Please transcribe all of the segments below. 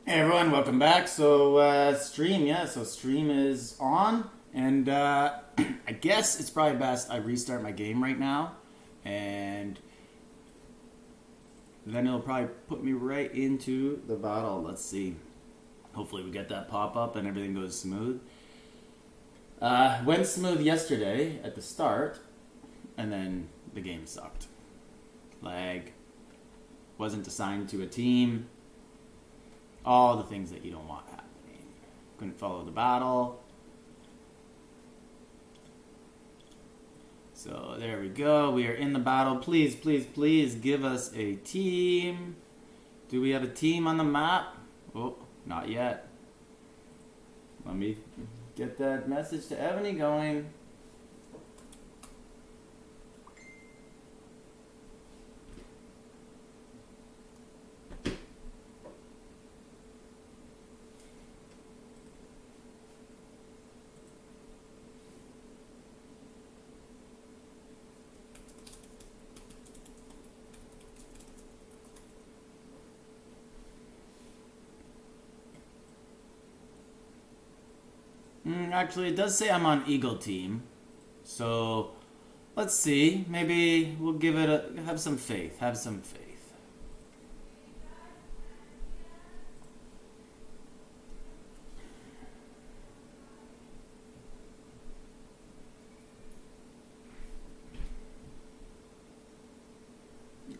Hey everyone, welcome back. So stream is on, and I guess it's probably best I restart my game right now, and then it'll probably put me right into the battle. Let's see. Hopefully we get that pop-up and everything goes smooth. Went smooth yesterday at the start, and then the game sucked. Lag, wasn't assigned to a team. All the things that you don't want happening. Couldn't follow the battle. So there we go. We are in the battle. Please, please, please give us a team. Do we have a team on the map? Oh, not yet. Let me get that message to Evony going. Actually, it does say I'm on Eagle Team. So, let's see. Maybe we'll give it a... Have some faith. Have some faith.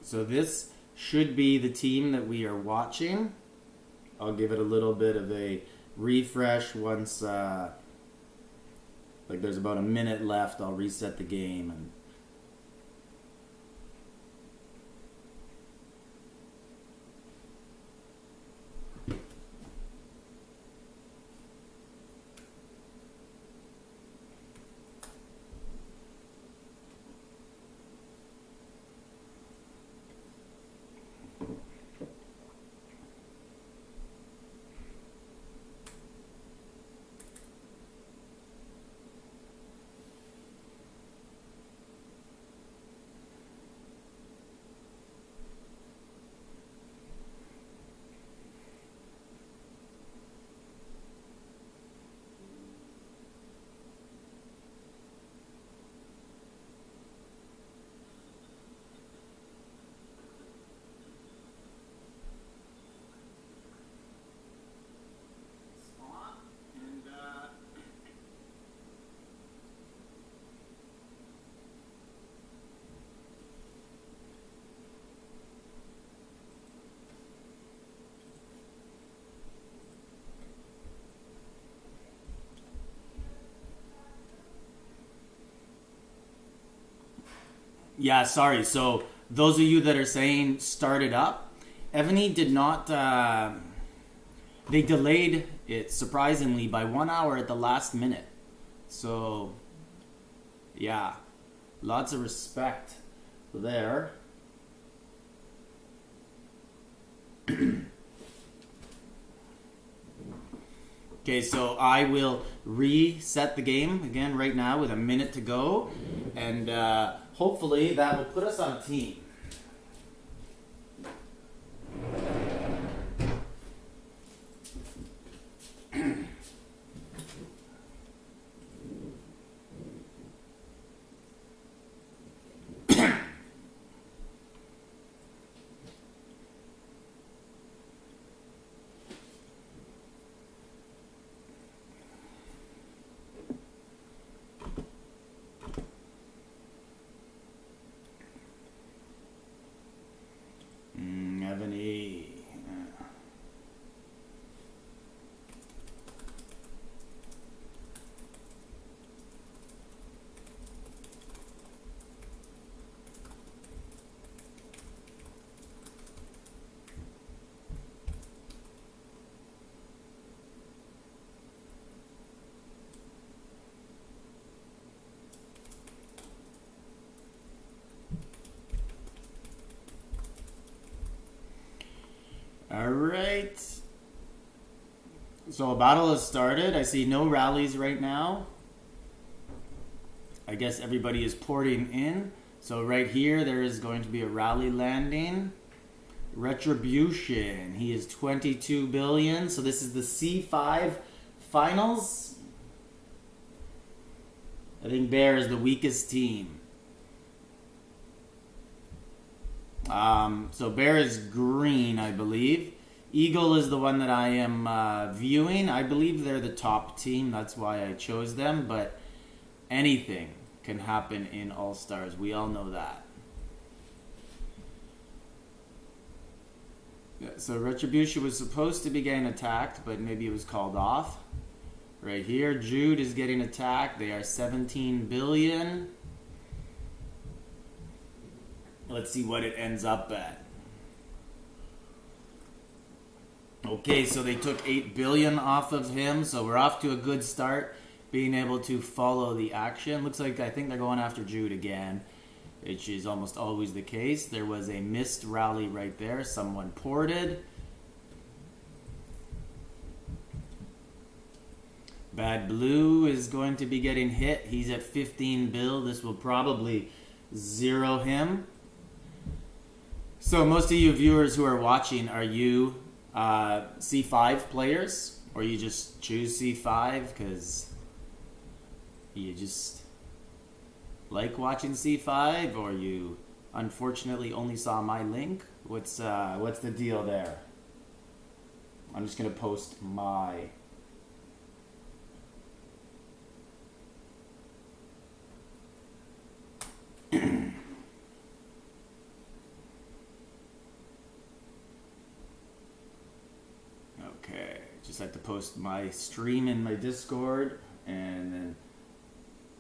So this should be the team that we are watching. I'll give it a little bit of a refresh once... like there's about a minute left. I'll reset the game and yeah, sorry. So those of you that are saying start it up, Evony did not. They delayed it surprisingly by 1 hour at the last minute. So yeah, lots of respect there. Okay, so I will reset the game again right now with a minute to go, and hopefully that will put us on a team. Evony. Alright. So a battle has started. I see no rallies right now. I guess everybody is porting in. So right here, there is going to be a rally landing. Retribution. He is 22 billion. So this is the C5 finals. I think Bear is the weakest team. So Bear is green, I believe. Eagle is the one that I am viewing. I believe they're the top team. That's why I chose them. But anything can happen in All-Stars. We all know that. Yeah, so Retribution was supposed to be getting attacked, but maybe it was called off. Right here, Jude is getting attacked. They are 17 billion. Let's see what it ends up at. Okay, so they took 8 billion off of him, so we're off to a good start, being able to follow the action. Looks like I think they're going after Jude again, which is almost always the case. There was a missed rally right there. Someone ported. Bad Blue is going to be getting hit. He's at 15 bill. This will probably zero him. So most of you viewers who are watching, are you C5 players? Or you just choose C5 because you just like watching C5? Or you unfortunately only saw my link? What's the deal there? I'm just going to post my... Okay, just like to post my stream in my Discord and then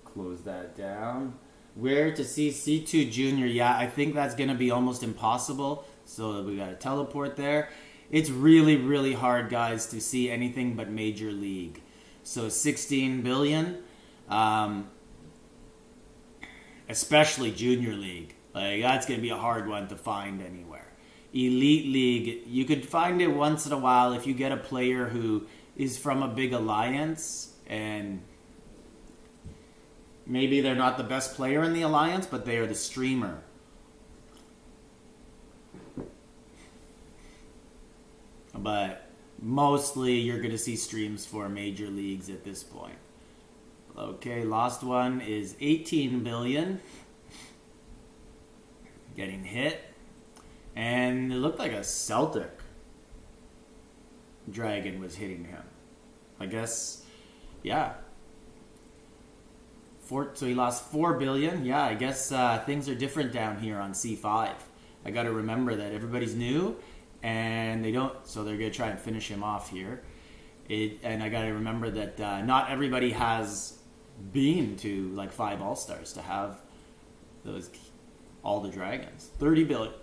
close that down. Where to see C2 Junior? Yeah, I think that's going to be almost impossible. So we got to teleport there. It's really, really hard, guys, to see anything but Major League. So 16 billion, especially Junior League. Like, that's going to be a hard one to find anywhere. Elite League, you could find it once in a while if you get a player who is from a big alliance and maybe they're not the best player in the alliance, but they are the streamer. But mostly you're going to see streams for major leagues at this point. Okay, last one is 18 billion. Getting hit. And it looked like a Celtic dragon was hitting him. I guess, yeah. So he lost 4 billion. Yeah, I guess things are different down here on C5. I got to remember that everybody's new, and they don't. So they're gonna try and finish him off here. And I got to remember that not everybody has been to like 5 All-Stars to have all the dragons. 30 billion.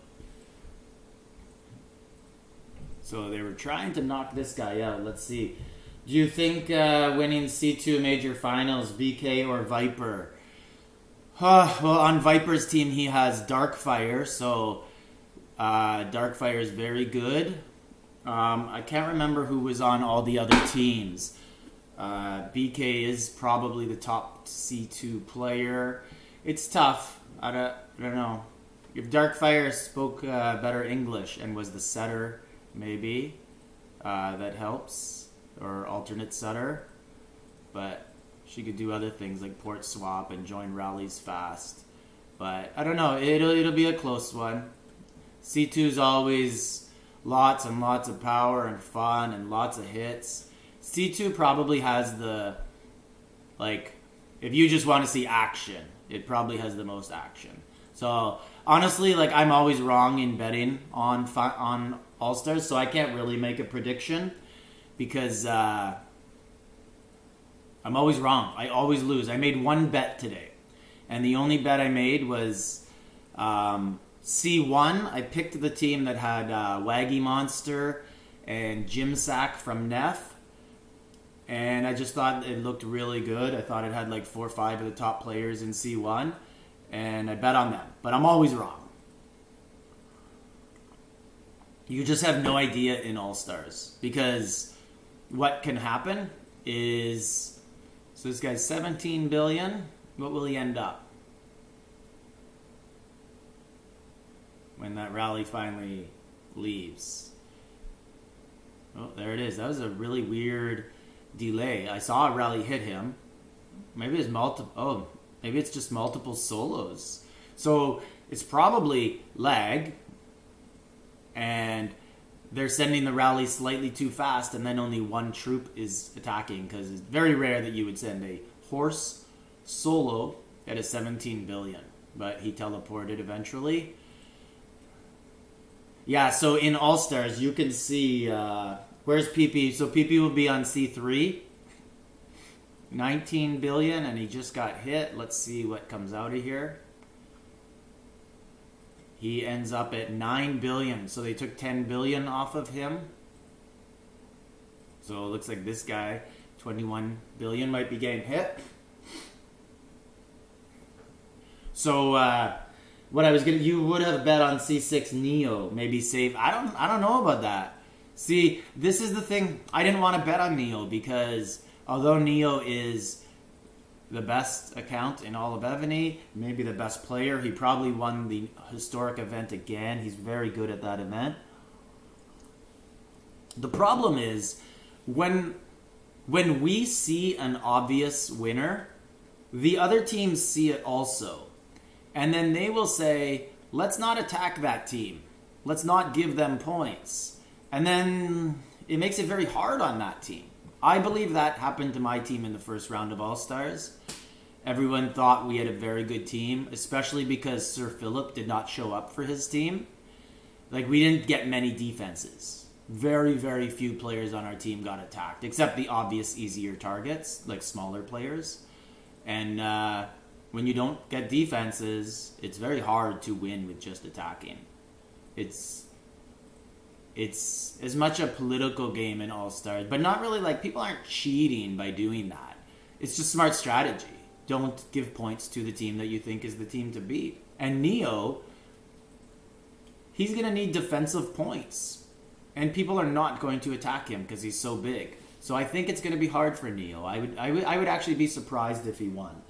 So they were trying to knock this guy out. Let's see. Do you think winning C2 major finals, BK or Viper? Well, on Viper's team, he has Darkfire. So Darkfire is very good. I can't remember who was on all the other teams. BK is probably the top C2 player. It's tough. I don't know. If Darkfire spoke better English and was the setter, maybe that helps, or alternate setter, but she could do other things like port swap and join rallies fast. But I don't know, it'll be a close one. C2 is always lots and lots of power and fun and lots of hits. C2 probably has the, like, if you just want to see action, it probably has the most action. So honestly, like, I'm always wrong in betting on All-Stars, so I can't really make a prediction because I'm always wrong. I always lose. I made one bet today, and the only bet I made was C1. I picked the team that had Waggy Monster and Jim Sack from Neff, and I just thought it looked really good. I thought it had like 4 or 5 of the top players in C1, and I bet on them. But I'm always wrong. You just have no idea in All-Stars, because what can happen is, so this guy's 17 billion. What will he end up when that rally finally leaves. Oh, there it is. That was a really weird delay. I saw a rally hit him. Maybe it's multiple. Oh, maybe it's just multiple solos. So it's probably lag, and they're sending the rally slightly too fast, and then only one troop is attacking, because it's very rare that you would send a horse solo at a 17 billion. But he teleported eventually. Yeah, so in All-Stars, you can see... where's PP? So PP will be on C3. 19 billion, and he just got hit. Let's see what comes out of here. He ends up at 9 billion. So they took 10 billion off of him. So it looks like this guy, 21 billion, might be getting hit. So what I was gonna, you would have bet on C6 Neo, maybe save. I don't know about that. See, this is the thing. I didn't want to bet on Neo because although Neo is the best account in all of Evony, maybe the best player, he probably won the historic event again. He's very good at that event. The problem is when we see an obvious winner, the other teams see it also. And then they will say, let's not attack that team. Let's not give them points. And then it makes it very hard on that team. I believe that happened to my team in the first round of All-Stars. Everyone thought we had a very good team, especially because Sir Philip did not show up for his team. Like, we didn't get many defenses. Very, very few players on our team got attacked, except the obvious easier targets, like smaller players. And when you don't get defenses, it's very hard to win with just attacking. It's as much a political game in All-Stars, but not really. Like, people aren't cheating by doing that. It's just smart strategy. Don't give points to the team that you think is the team to beat. And Neo, he's going to need defensive points. And people are not going to attack him because he's so big. So I think it's going to be hard for Neo. I would actually be surprised if he won.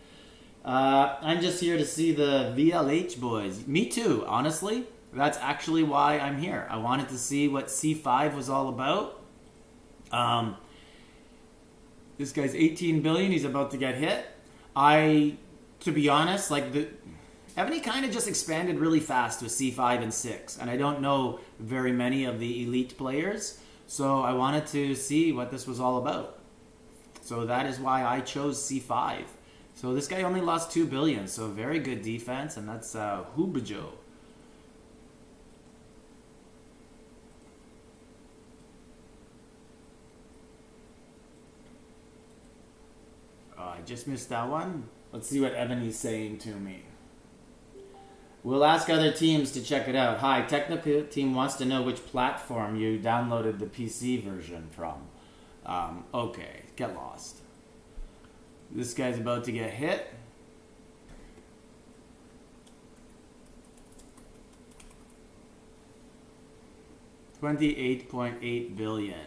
I'm just here to see the VLH boys. Me too, honestly. That's actually why I'm here. I wanted to see what C5 was all about. This guy's 18 billion. He's about to get hit. To be honest, Evony kind of just expanded really fast with C5 and 6. And I don't know very many of the elite players. So I wanted to see what this was all about. So that is why I chose C5. So this guy only lost 2 billion. So very good defense. And that's Hubajo. I just missed that one. Let's see what Evony's saying to me. We'll ask other teams to check it out. Hi, technical team wants to know which platform you downloaded the PC version from. Okay, get lost. This guy's about to get hit. $28.8 billion.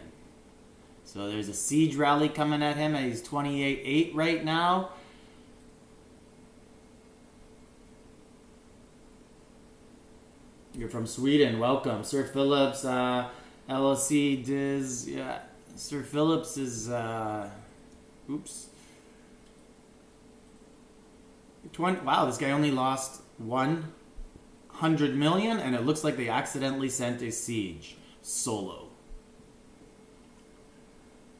So there's a siege rally coming at him, and he's 28.8 right now. You're from Sweden. Welcome. Sir Phillips, LLC, Diz. Yeah, Sir Phillips is... oops. Wow, this guy only lost 100 million, and it looks like they accidentally sent a siege solo.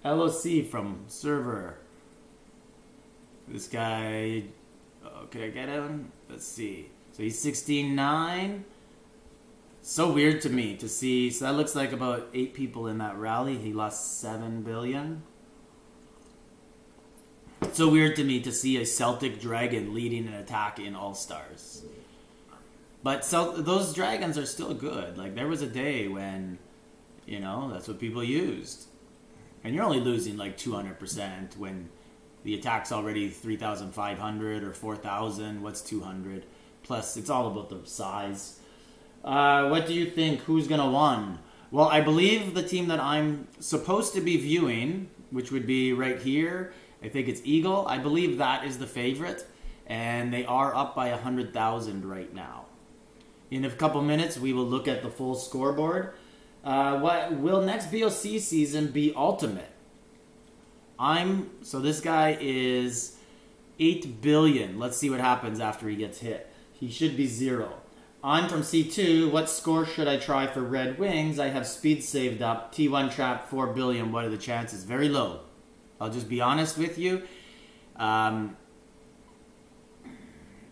LOC from server. This guy... Oh, can I get him? Let's see. So he's 16.9. So weird to me to see. So that looks like about 8 people in that rally. He lost 7 billion. It's so weird to me to see a Celtic Dragon leading an attack in All-Stars. But those dragons are still good. Like, there was a day when, that's what people used. And you're only losing like 200% when the attack's already 3,500 or 4,000. What's 200? Plus, it's all about the size. What do you think? Who's going to win? Well, I believe the team that I'm supposed to be viewing, which would be right here, I think it's Eagle. I believe that is the favorite. And they are up by 100,000 right now. In a couple minutes, we will look at the full scoreboard. What will next BOC season be ultimate? So this guy is 8 billion. Let's see what happens after he gets hit. He should be 0. I'm from C2. What score should I try for Red Wings? I have speed saved up. T1 trap 4 billion. What are the chances? Very low. I'll just be honest with you.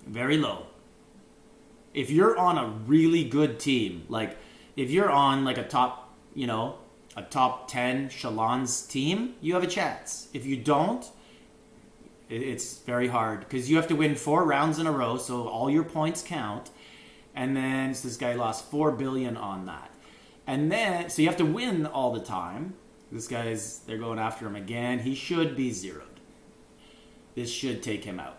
Very low. If you're on a really good team, like if you're on like a top 10 Shalon's team, you have a chance. If you don't, it's very hard because you have to win 4 rounds in a row, so all your points count. And then so this guy lost 4 billion on that. And then, so you have to win all the time. They're going after him again. He should be zeroed. This should take him out.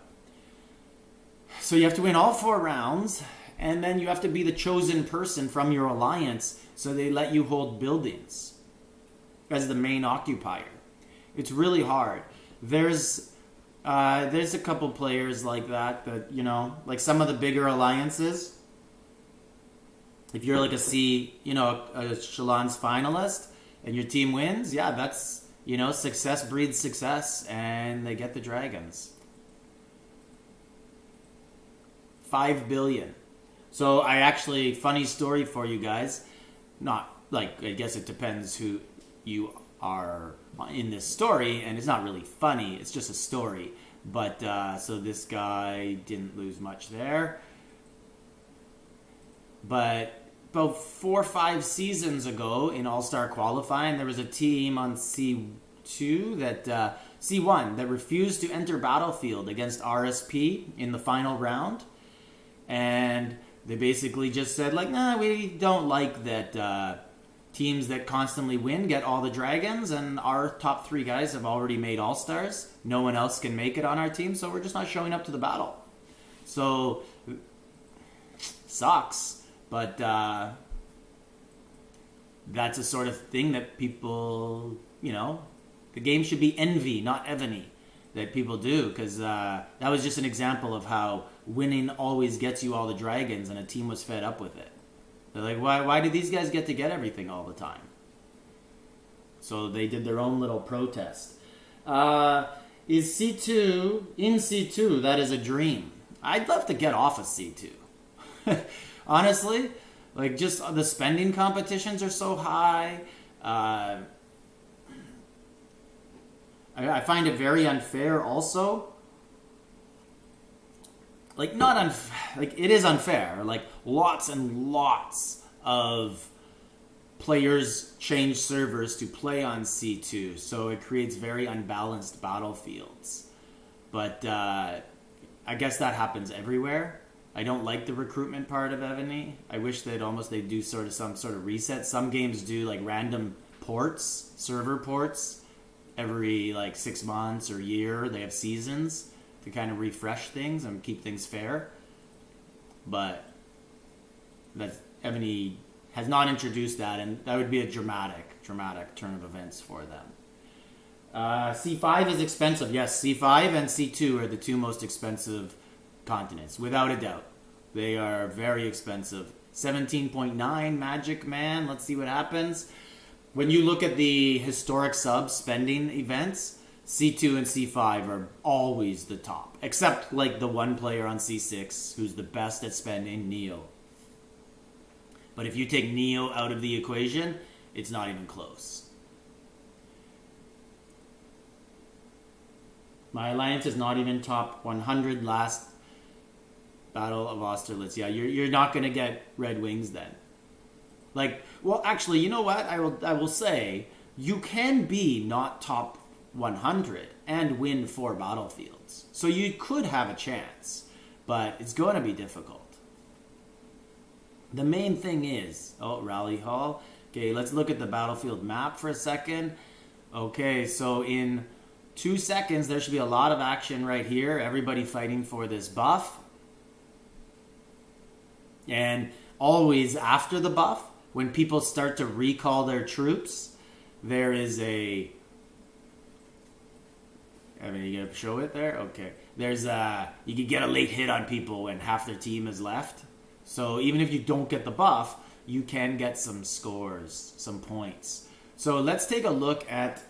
So you have to win all 4 rounds, and then you have to be the chosen person from your alliance, so they let you hold buildings as the main occupier. It's really hard. There's a couple players like that, like some of the bigger alliances. If you're like a Shalon's finalist and your team wins, yeah, that's, success breeds success, and they get the dragons. 5 billion. So funny story for you guys. Not like, I guess it depends who you are in this story, and it's not really funny, it's just a story. But so this guy didn't lose much there. But about 4 or 5 seasons ago in All-Star qualifying, there was a team on C1 that refused to enter Battlefield against RSP in the final round. And they basically just said, like, nah, we don't like that teams that constantly win get all the dragons, and our top 3 guys have already made All-Stars. No one else can make it on our team, so we're just not showing up to the battle. So, sucks. But that's a sort of thing that people, the game should be envy, not Evony, that people do. Because that was just an example of how winning always gets you all the dragons, and a team was fed up with it. They're like, why do these guys get everything all the time? So they did their own little protest. Is C2, in C2, that is a dream. I'd love to get off of C2. Honestly, like, just the spending competitions are so high. I find it very unfair also. Like, it is unfair. Like, lots and lots of players change servers to play on C2, so it creates very unbalanced battlefields. But I guess that happens everywhere. I don't like the recruitment part of Evony. I wish they'd do some sort of reset. Some games do like random ports, server ports, every like 6 months or year. They have seasons to kind of refresh things and keep things fair. But Evony has not introduced that, and that would be a dramatic turn of events for them. C5 is expensive. Yes, C5 and C2 are the 2 most expensive continents, without a doubt. They are very expensive. 17.9 Magic Man. Let's see what happens. When you look at the historic sub spending events, C2 and C5 are always the top. Except like the one player on C6 who's the best at spending, Neo. But if you take Neo out of the equation, it's not even close. My alliance is not even top 100 last Battle of Austerlitz. Yeah, you're not going to get Red Wings then. Like, well, actually, you know what? I will say, you can be not top 100 and win 4 battlefields. So you could have a chance, but it's going to be difficult. The main thing is, Rally Hall. Okay, let's look at the battlefield map for a second. Okay, so in 2 seconds, there should be a lot of action right here. Everybody fighting for this buff. And always after the buff, when people start to recall their troops, there is a... I mean, you gonna show it there? Okay. There's you can get a late hit on people when half their team is left. So even if you don't get the buff, you can get some scores, some points. So let's take a look at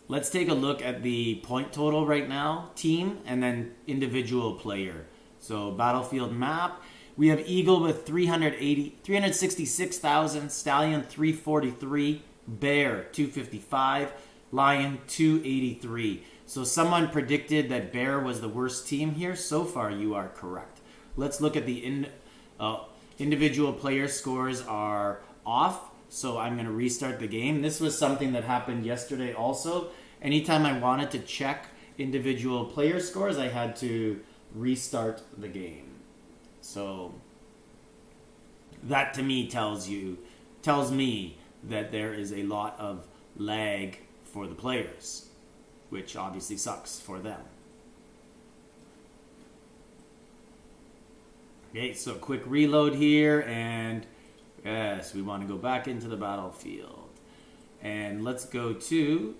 the point total right now, team, and then individual player. So battlefield map, we have Eagle with 366,000, Stallion 343, Bear 255, Lion 283. So someone predicted that Bear was the worst team here. So far, you are correct. Let's look at the individual player scores are off. So I'm going to restart the game. This was something that happened yesterday also. Anytime I wanted to check individual player scores, I had to restart the game. So that to me tells me that there is a lot of lag for the players, which obviously sucks for them. Okay, so quick reload here, and yes, we want to go back into the battlefield. And let's go to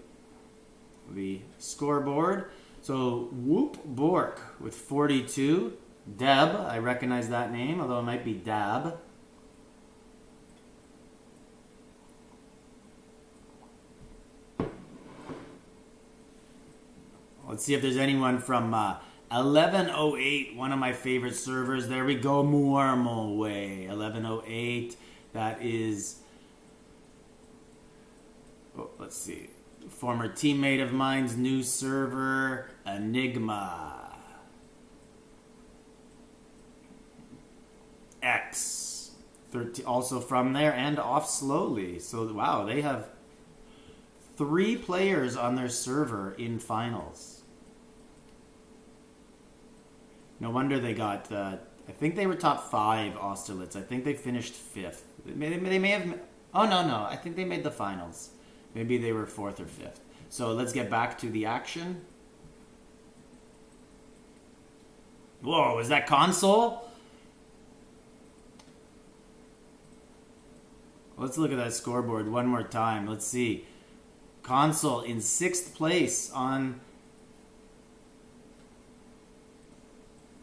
the scoreboard. So Whoop Bork with 42. Deb, I recognize that name, although it might be Dab. Let's see if there's anyone from 1108, one of my favorite servers. There we go, Muarmo Way. 1108, that is, let's see, former teammate of mine's new server, Enigma. X, 13, also from there, and off slowly. So, wow, they have 3 players on their server in finals. No wonder they got, I think they were top 5 Austerlitz. I think they finished 5th. They may have, oh no, I think they made the finals. Maybe they were 4th or 5th. So let's get back to the action. Whoa, is that console? Let's look at that scoreboard one more time. Let's see. Console in 6th place on...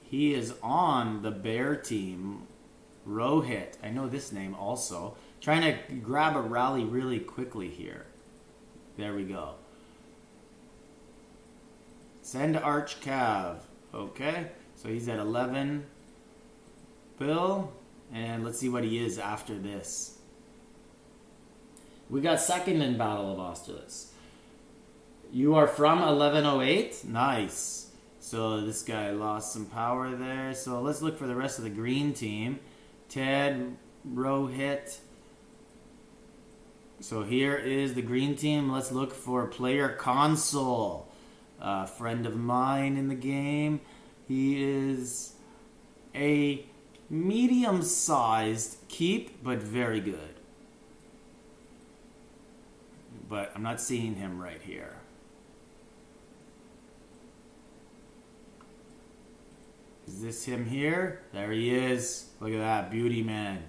He is on the Bear team. Rohit. I know this name also. Trying to grab a rally really quickly here. There we go. Send Arch Cav. Okay. So he's at 11. Bill. And let's see what he is after this. We got second in Battle of Austerlitz. You are from 1108? Nice. So this guy lost some power there. So let's look for the rest of the green team. Ted, Rohit. So here is the green team. Let's look for player console. A friend of mine in the game. He is a medium-sized keep, but very good. But I'm not seeing him right here. Is this him here? There he is. Look at that. Beauty man.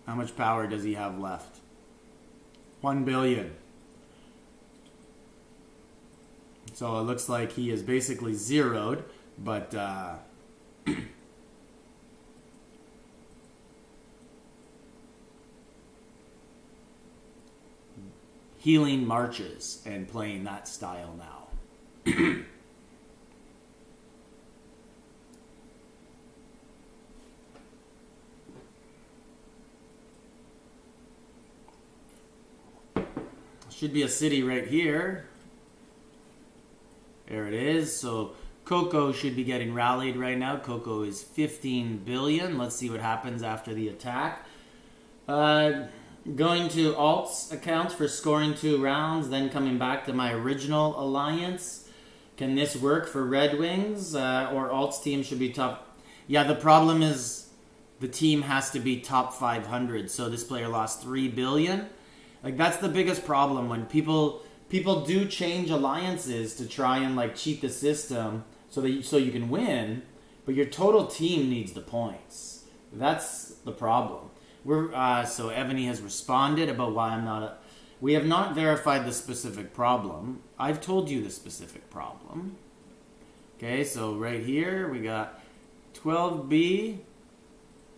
How much power does he have left? 1 billion. So it looks like he is basically zeroed, but healing marches and playing that style now. Should be a city right here. There it is. So Coco should be getting rallied right now. Coco is 15 billion. Let's see what happens after the attack. Going to Alt's account for scoring 2 rounds, then coming back to my original alliance. Can this work for Red Wings? Or Alt's team should be top... Yeah, the problem is the team has to be top 500. So this player lost 3 billion. Like, that's the biggest problem when people do change alliances to try and like cheat the system so you can win, but your total team needs the points. That's the problem. So Evony has responded about why I'm not we have not verified the specific problem. I've told you the specific problem. Okay, so right here we got 12B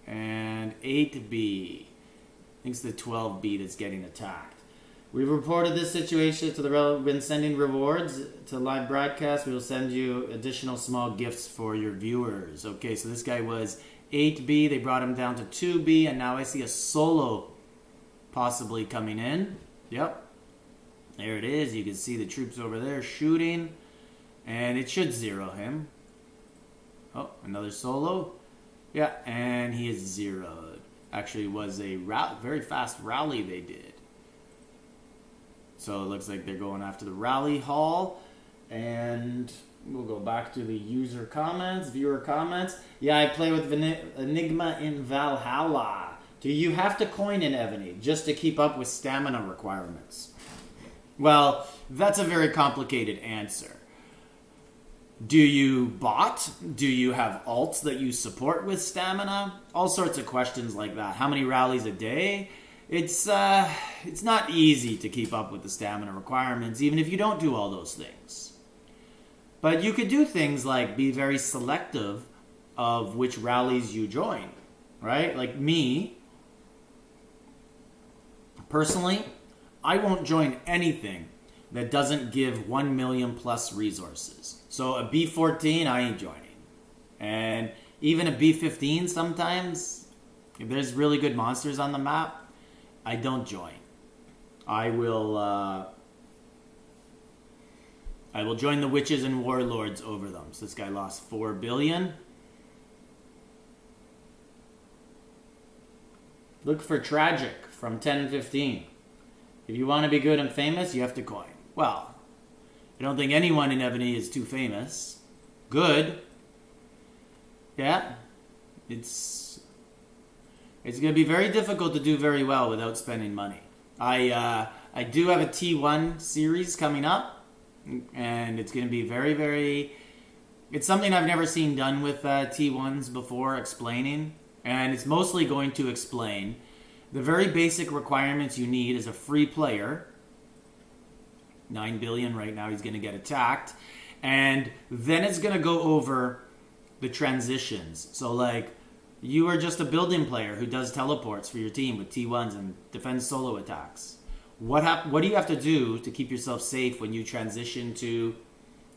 And 8B. I think it's the 12B that's getting attacked. We've reported this situation to the relevant, been sending rewards to live broadcast. We will send you additional small gifts for your viewers. Okay, so this guy was 8B. They brought him down to 2B, and now I see a solo possibly coming in. Yep. There it is. You can see the troops over there shooting, and it should zero him. Oh, another solo. Yeah, and he is zeroed. Actually, it was a very fast rally they did. So it looks like they're going after the rally hall. And we'll go back to the user comments, viewer comments. Yeah, I play with Enigma in Valhalla. Do you have to coin in Evony just to keep up with stamina requirements? Well, that's a very complicated answer. Do you bot? Do you have alts that you support with stamina? All sorts of questions like that. How many rallies a day? It's not easy to keep up with the stamina requirements, even if you don't do all those things. But you could do things like be very selective of which rallies you join, right? Like me, personally, I won't join anything that doesn't give 1 million plus resources. So a B14, I ain't joining. And even a B15 sometimes, if there's really good monsters on the map, I don't join. I will join the witches and warlords over them. So this guy lost 4 billion. Look for tragic from 1015. If you want to be good and famous, you have to coin. Well, I don't think anyone in Evony is too famous. Good. Yeah. It's going to be very difficult to do very well without spending money. I do have a T1 series coming up, and it's going to be very, very... It's something I've never seen done with T1s before, explaining. And it's mostly going to explain the very basic requirements you need as a free player. 9 billion right now, he's going to get attacked. And then it's going to go over the transitions. So like, you are just a building player who does teleports for your team with T1s and defends solo attacks. What do you have to do to keep yourself safe when you transition to,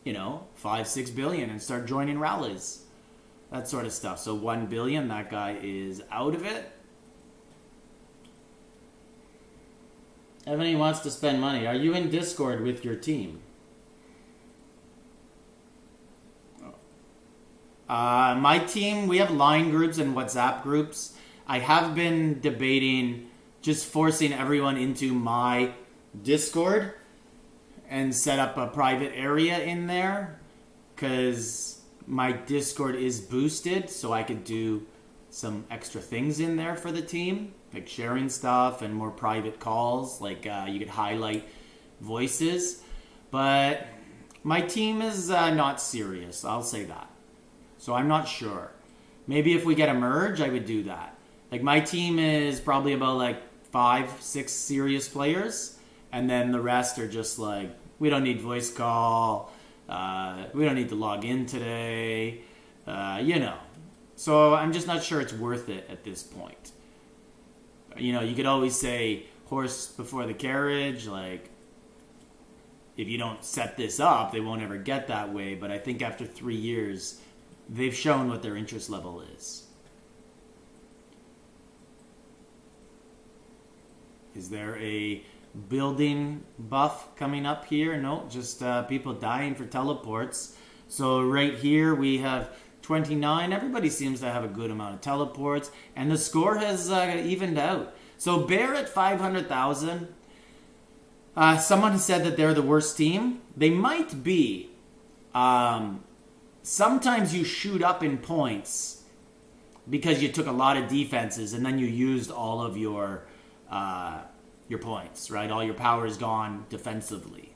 5-6 billion and start joining rallies? That sort of stuff. So 1 billion, that guy is out of it. Evony wants to spend money. Are you in Discord with your team? My team, we have line groups and WhatsApp groups. I have been debating just forcing everyone into my Discord and set up a private area in there, because my Discord is boosted, so I could do some extra things in there for the team, like sharing stuff and more private calls, like you could highlight voices. But my team is not serious, I'll say that. So I'm not sure. Maybe if we get a merge, I would do that. Like my team is probably about like 5-6 serious players, and then the rest are just like, we don't need voice call, we don't need to log in today, So I'm just not sure it's worth it at this point. You could always say horse before the carriage, like if you don't set this up, they won't ever get that way. But I think after 3 years, they've shown what their interest level is. Is there a building buff coming up here? No, just people dying for teleports. So right here we have 29. Everybody seems to have a good amount of teleports, and the score has evened out. So Bear at 500,000. Someone said that they're the worst team. They might be. Sometimes you shoot up in points because you took a lot of defenses and then you used all of your points, right? All your power is gone defensively.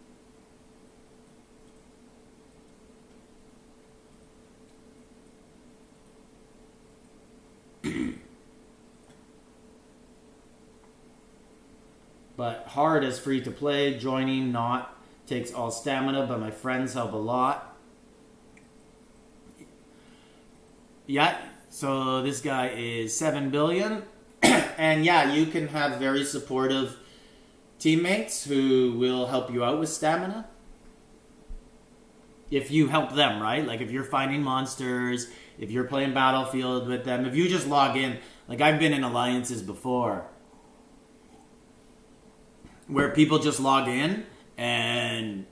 But hard is free to play. Joining not takes all stamina, but my friends help a lot. Yeah, So this guy is 7 billion. And yeah, you can have very supportive teammates who will help you out with stamina. If you help them, right? Like if you're finding monsters, if you're playing Battlefield with them, if you just log in, like I've been in alliances before where people just log in and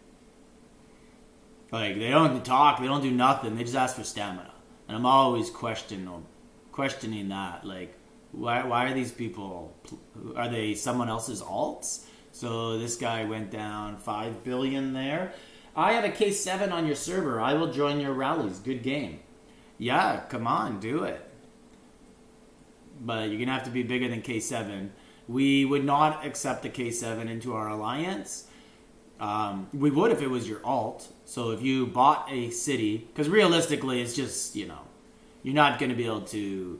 like they don't talk, they don't do nothing, they just ask for stamina. And I'm always questioning that. Like, why are these people, are they someone else's alts? So this guy went down 5 billion there. I have a K7 on your server. I will join your rallies. Good game. Yeah, come on, do it. But you're going to have to be bigger than K7. We would not accept a K7 into our alliance. We would if it was your alt. So if you bought a city, because realistically it's just, you know, you're not going to be able to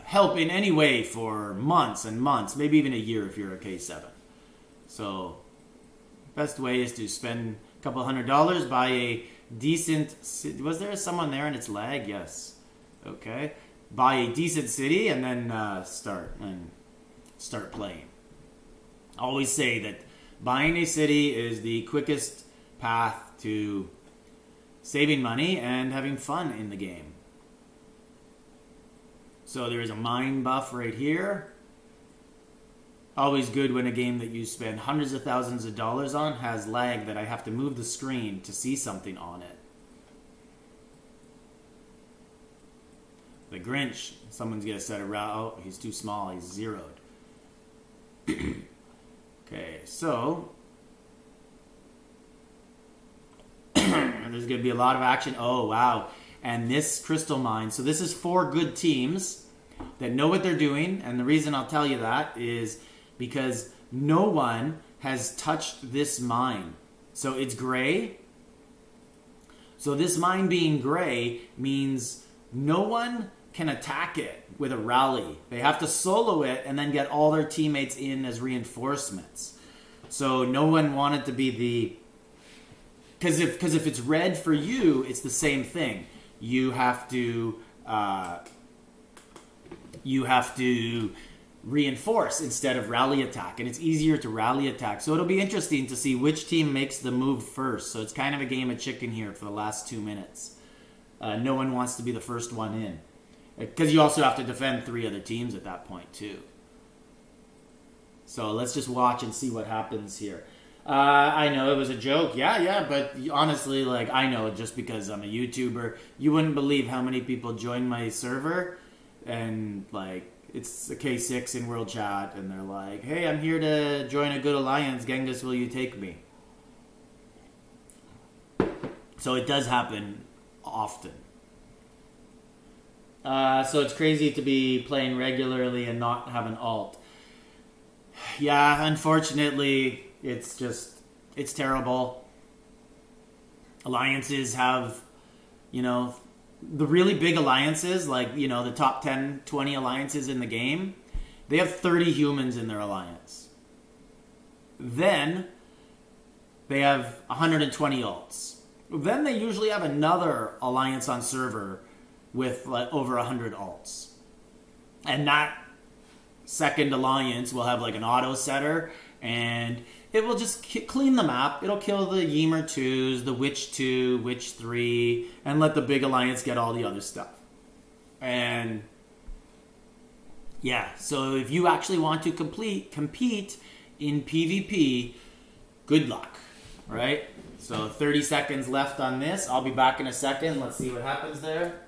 help in any way for months and months, maybe even a year if you're a K7. So best way is to spend a couple $100, buy a decent, was there someone there and it's lag? Yes. Okay. Buy a decent city and then start playing. I always say that buying a city is the quickest path to saving money and having fun in the game. So there is a mine buff right here. Always good when a game that you spend hundreds of thousands of dollars on has lag that I have to move the screen to see something on it. The Grinch, someone's going to set a route. Oh, he's too small. He's zeroed. Okay, so there's going to be a lot of action. Oh, wow. And this crystal mine. So this is 4 good teams that know what they're doing. And the reason I'll tell you that is because no one has touched this mine. So it's gray. So this mine being gray means no one can attack it with a rally. They have to solo it and then get all their teammates in as reinforcements. So no one wanted to be the... Because if it's red for you, it's the same thing. You have to reinforce instead of rally attack, and it's easier to rally attack. So it'll be interesting to see which team makes the move first. So it's kind of a game of chicken here for the last 2 minutes. No one wants to be the first one in, because you also have to defend 3 other teams at that point too. So let's just watch and see what happens here. I know it was a joke. Yeah, but honestly, like, I know just because I'm a YouTuber, you wouldn't believe how many people join my server and, like, it's a K6 in World Chat and they're like, hey, I'm here to join a good alliance. Genghis, will you take me? So it does happen often. So it's crazy to be playing regularly and not have an alt. Yeah, unfortunately... It's terrible. Alliances have, the really big alliances, like, the top 10, 20 alliances in the game, they have 30 humans in their alliance. Then they have 120 alts. Then they usually have another alliance on server with like over 100 alts. And that second alliance will have like an auto setter, and it will just clean the map. It'll kill the Ymir 2s, the Witch 2, Witch 3, and let the big alliance get all the other stuff. And yeah, so if you actually want to compete in PvP, good luck, right? So 30 seconds left on this. I'll be back in a second. Let's see what happens there.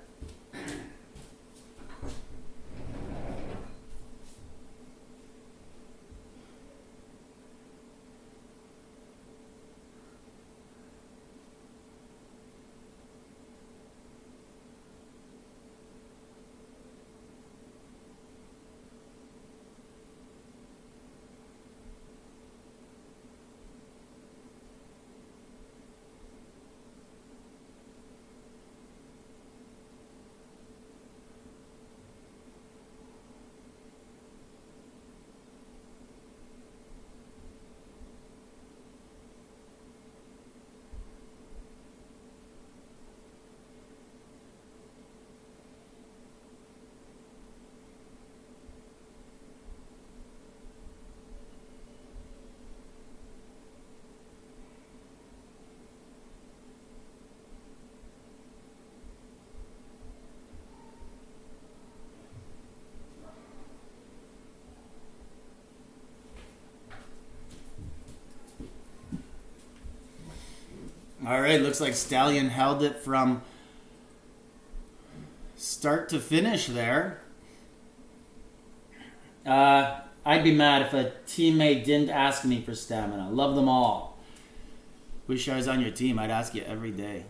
All right, looks like Stallion held it from start to finish there. I'd be mad if a teammate didn't ask me for stamina. Love them all. Wish I was on your team. I'd ask you every day.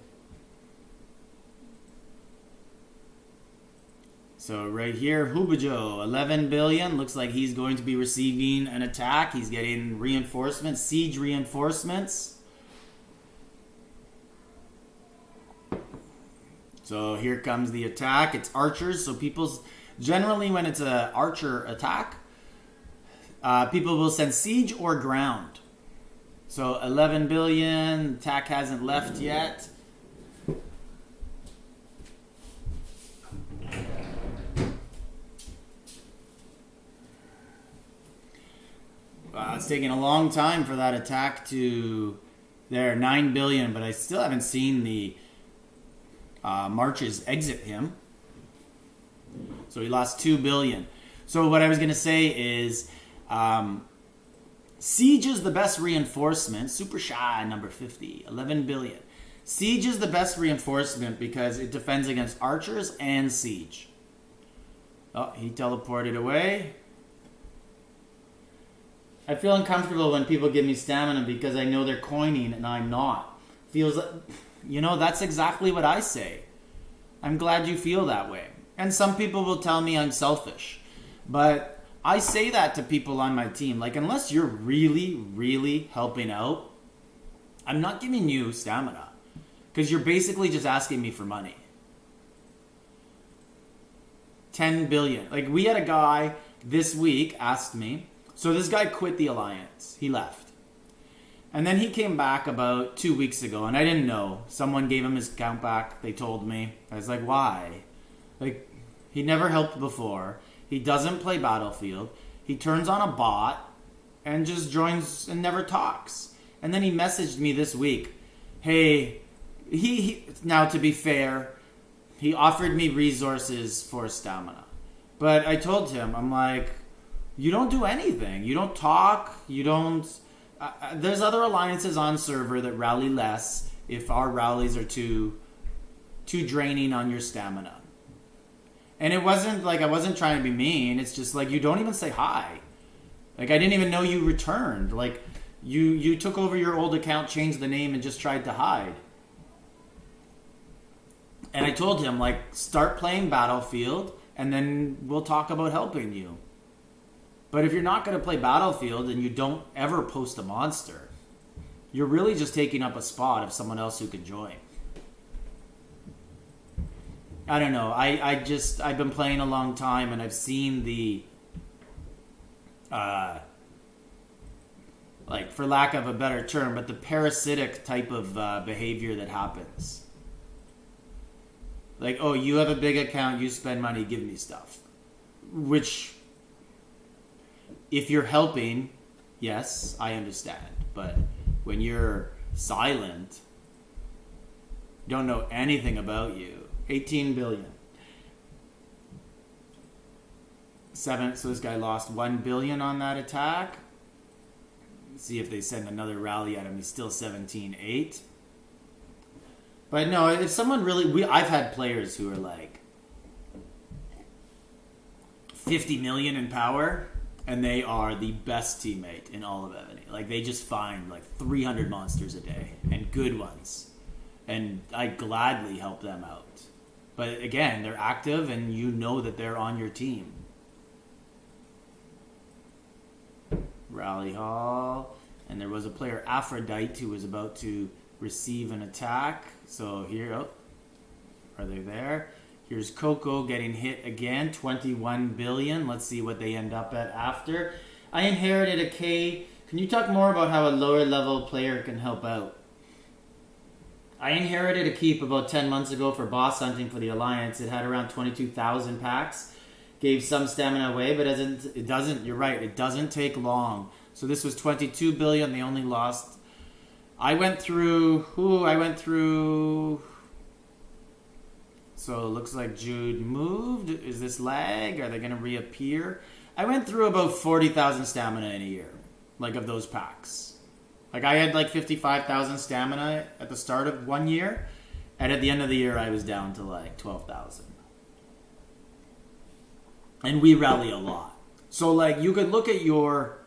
So right here, Hubajo, 11 billion. Looks like he's going to be receiving an attack. He's getting reinforcements, siege reinforcements. So here comes the attack. It's archers. So generally when it's an archer attack, people will send siege or ground. So 11 billion. Attack hasn't left yet. It's taking a long time for that attack to there, 9 billion, but I still haven't seen the marches exit him. So he lost 2 billion. So what I was going to say is siege is the best reinforcement. Super shy, number 50, 11 billion. Siege is the best reinforcement because it defends against archers and siege. Oh, he teleported away. I feel uncomfortable when people give me stamina because I know they're coining and I'm not. Feels like, that's exactly what I say. I'm glad you feel that way. And some people will tell me I'm selfish. But I say that to people on my team. Like, unless you're really, really helping out, I'm not giving you stamina. Because you're basically just asking me for money. 10 billion. Like, we had a guy this week asked me. So this guy quit the alliance. He left. And then he came back about 2 weeks ago, and I didn't know. Someone gave him his account back. They told me. I was like, why? Like, he never helped before. He doesn't play Battlefield. He turns on a bot and just joins and never talks. And then he messaged me this week. Hey, now to be fair, he offered me resources for stamina. But I told him, I'm like, you don't do anything. You don't talk. You don't... there's other alliances on server that rally less if our rallies are too draining on your stamina. And it wasn't like I wasn't trying to be mean. It's just like you don't even say hi. Like I didn't even know you returned. Like you took over your old account, changed the name, and just tried to hide. And I told him, like, start playing Battlefield, and then we'll talk about helping you. But if you're not going to play Battlefield and you don't ever post a monster, you're really just taking up a spot of someone else who could join. I don't know. I've been playing a long time and I've seen the, like, for lack of a better term, but the parasitic type of behavior that happens. Like, oh, you have a big account, you spend money, give me stuff. Which... if you're helping, yes, I understand. But when you're silent, don't know anything about you. 18 billion. 7, so this guy lost 1 billion on that attack. Let's see if they send another rally at him. He's still 17-8. But no, if someone really... I've had players who are like 50 million in power... and they are the best teammate in all of Evony. Like, they just find, like, 300 monsters a day. And good ones. And I gladly help them out. But, again, they're active and you know that they're on your team. Rally Hall. And there was a player, Aphrodite, who was about to receive an attack. So, here... oh, are they there? Here's Coco getting hit again, 21 billion. Let's see what they end up at after. I inherited a K. Can you talk more about how a lower level player can help out? I inherited a keep about 10 months ago for boss hunting for the Alliance. It had around 22,000 packs. Gave some stamina away, but you're right, it doesn't take long. So this was 22 billion. They only lost... I went through... So it looks like Jude moved. Is this lag? Are they going to reappear? I went through about 40,000 stamina in a year. Like, of those packs. Like I had like 55,000 stamina at the start of 1 year, and at the end of the year I was down to like 12,000. And we rally a lot. So like you can look at your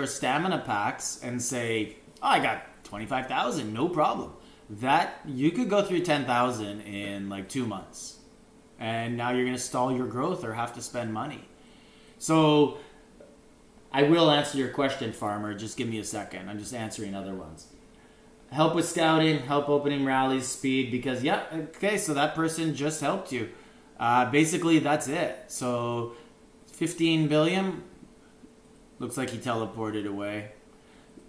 stamina packs and say, "Oh, I got 25,000, no problem." That you could go through 10,000 in like 2 months. And now you're going to stall your growth or have to spend money. So I will answer your question, Farmer. Just give me a second. I'm just answering other ones. Help with scouting, help opening rallies, speed, because, yeah, okay, so that person just helped you. Basically, that's it. So 15 billion, looks like he teleported away.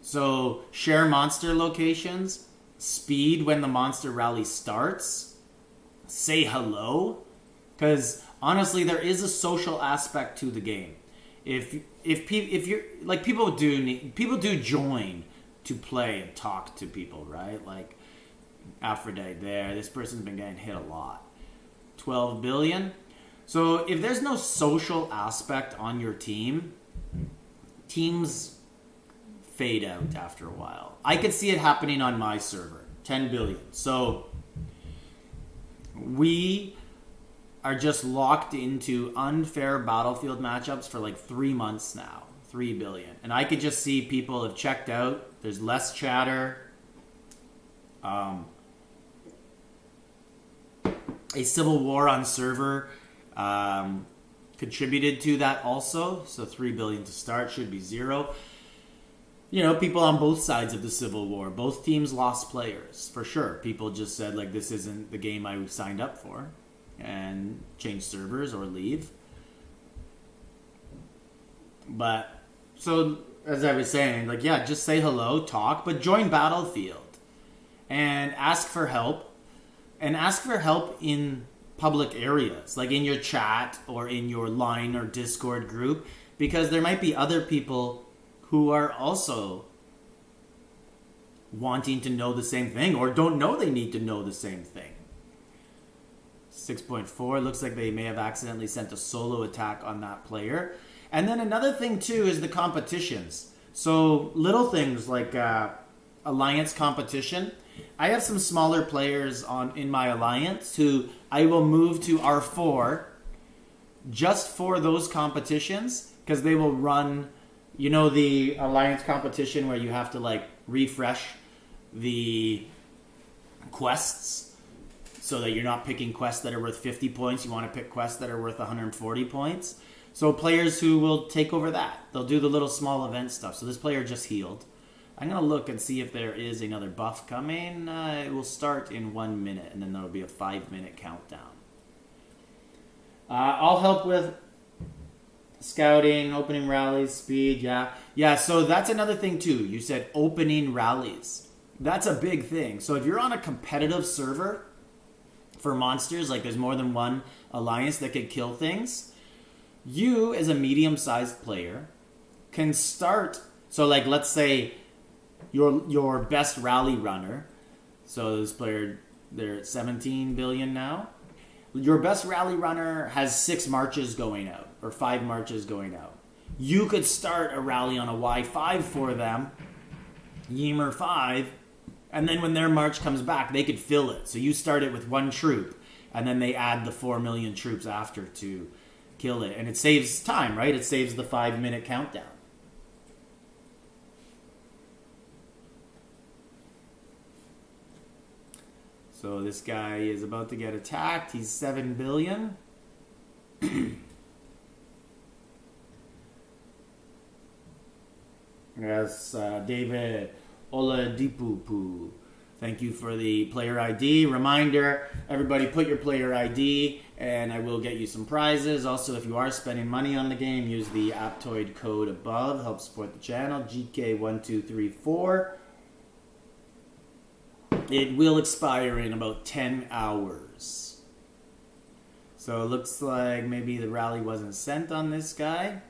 So share monster locations, speed when the monster rally starts, say hello, because honestly, there is a social aspect to the game. If you're like people do join to play and talk to people, right? Like Aphrodite there, this person's been getting hit a lot. 12 billion. So if there's no social aspect on your team, teams fade out after a while. I could see it happening on my server, 10 billion. So we are just locked into unfair battlefield matchups for like 3 months now. 3 billion. And I could just see people have checked out. There's less chatter. A civil war on server contributed to that also. So 3 billion to start, should be 0. You know, people on both sides of the civil war. Both teams lost players, for sure. People just said, like, this isn't the game I signed up for, and change servers or leave. But, so, as I was saying, like, yeah, just say hello, talk, but join Battlefield. And ask for help. And ask for help in public areas, like in your chat or in your Line or Discord group, because there might be other people who are also wanting to know the same thing or don't know they need to know the same thing. 6.4, looks like they may have accidentally sent a solo attack on that player. And then another thing too is the competitions. So little things like alliance competition. I have some smaller players in my alliance who I will move to R4 just for those competitions, because they will run, you know, the alliance competition where you have to like refresh the quests so that you're not picking quests that are worth 50 points. You want to pick quests that are worth 140 points. So players who will take over that. They'll do the little small event stuff. So this player just healed. I'm going to look and see if there is another buff coming. It will start in 1 minute, and then there will be a 5-minute countdown. I'll help with scouting, opening rallies, speed, yeah. Yeah, so that's another thing too. You said opening rallies. That's a big thing. So if you're on a competitive server for monsters, like there's more than one alliance that could kill things, you as a medium-sized player can start. So like let's say your best rally runner, so this player, they're at 17 billion now. Your best rally runner has 6 marches going out, or 5 marches going out. You could start a rally on a Y5 for them, Ymir 5, and then when their march comes back, they could fill it. So you start it with 1 troop, and then they add the 4 million troops after to kill it. And it saves time, right? It saves the 5-minute countdown. So this guy is about to get attacked. He's 7 billion. Yes, David Oladipupu. Thank you for the player ID. Reminder, everybody put your player ID and I will get you some prizes. Also, if you are spending money on the game, use the Aptoide code above. Help support the channel, GK1234. It will expire in about 10 hours. So it looks like maybe the rally wasn't sent on this guy.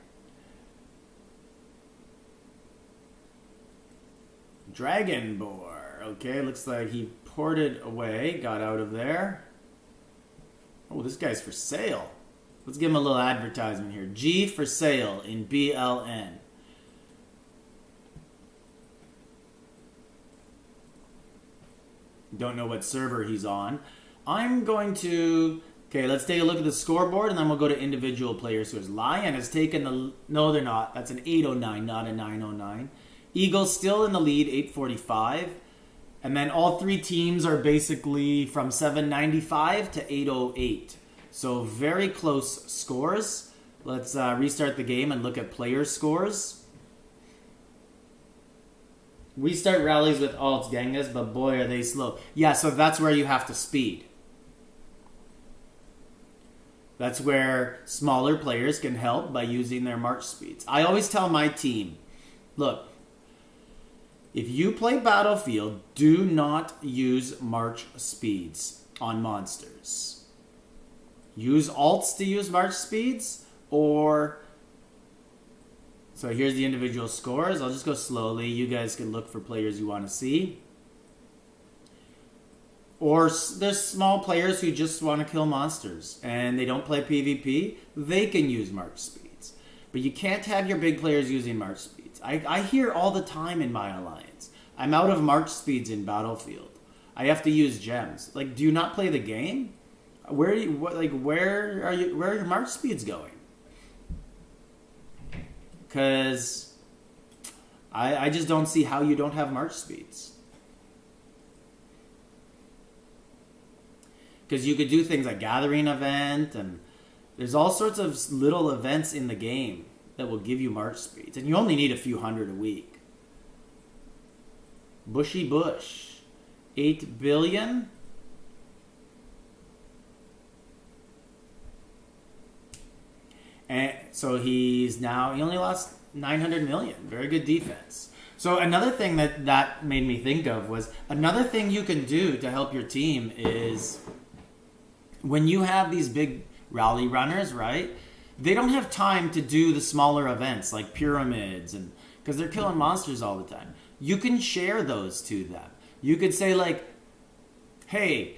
Dragon Boar. Okay, looks like he ported away, got out of there. Oh, this guy's for sale. Let's give him a little advertisement here. G for sale in BLN. Don't know what server he's on. I'm going to... Okay, let's take a look at the scoreboard, and then we'll go to individual player scores. Lion has taken the... No, they're not. That's an 809, not a 909. Eagles still in the lead, 845. And then all three teams are basically from 795 to 808. So very close scores. Let's restart the game and look at player scores. We start rallies with alts, Genghis, but boy, are they slow. Yeah, so that's where you have to speed. That's where smaller players can help by using their march speeds. I always tell my team, look, if you play Battlefield, do not use march speeds on monsters. Use alts to use march speeds, or... So here's the individual scores. I'll just go slowly. You guys can look for players you want to see. Or there's small players who just want to kill monsters and they don't play PvP. They can use march speeds. But you can't have your big players using march speeds. I hear all the time in my alliance, I'm out of march speeds in Battlefield. I have to use gems. Like, do you not play the game? Where are your march speeds going? Because I just don't see how you don't have march speeds. Because you could do things like gathering event, and there's all sorts of little events in the game that will give you march speeds. And you only need a few hundred a week. Bushy Bush. 8 billion. And so he only lost 900 million. Very good defense. So another thing that made me think of was, another thing you can do to help your team is, when you have these big rally runners, right? They don't have time to do the smaller events like pyramids, and because they're killing monsters all the time. You can share those to them. You could say like, hey,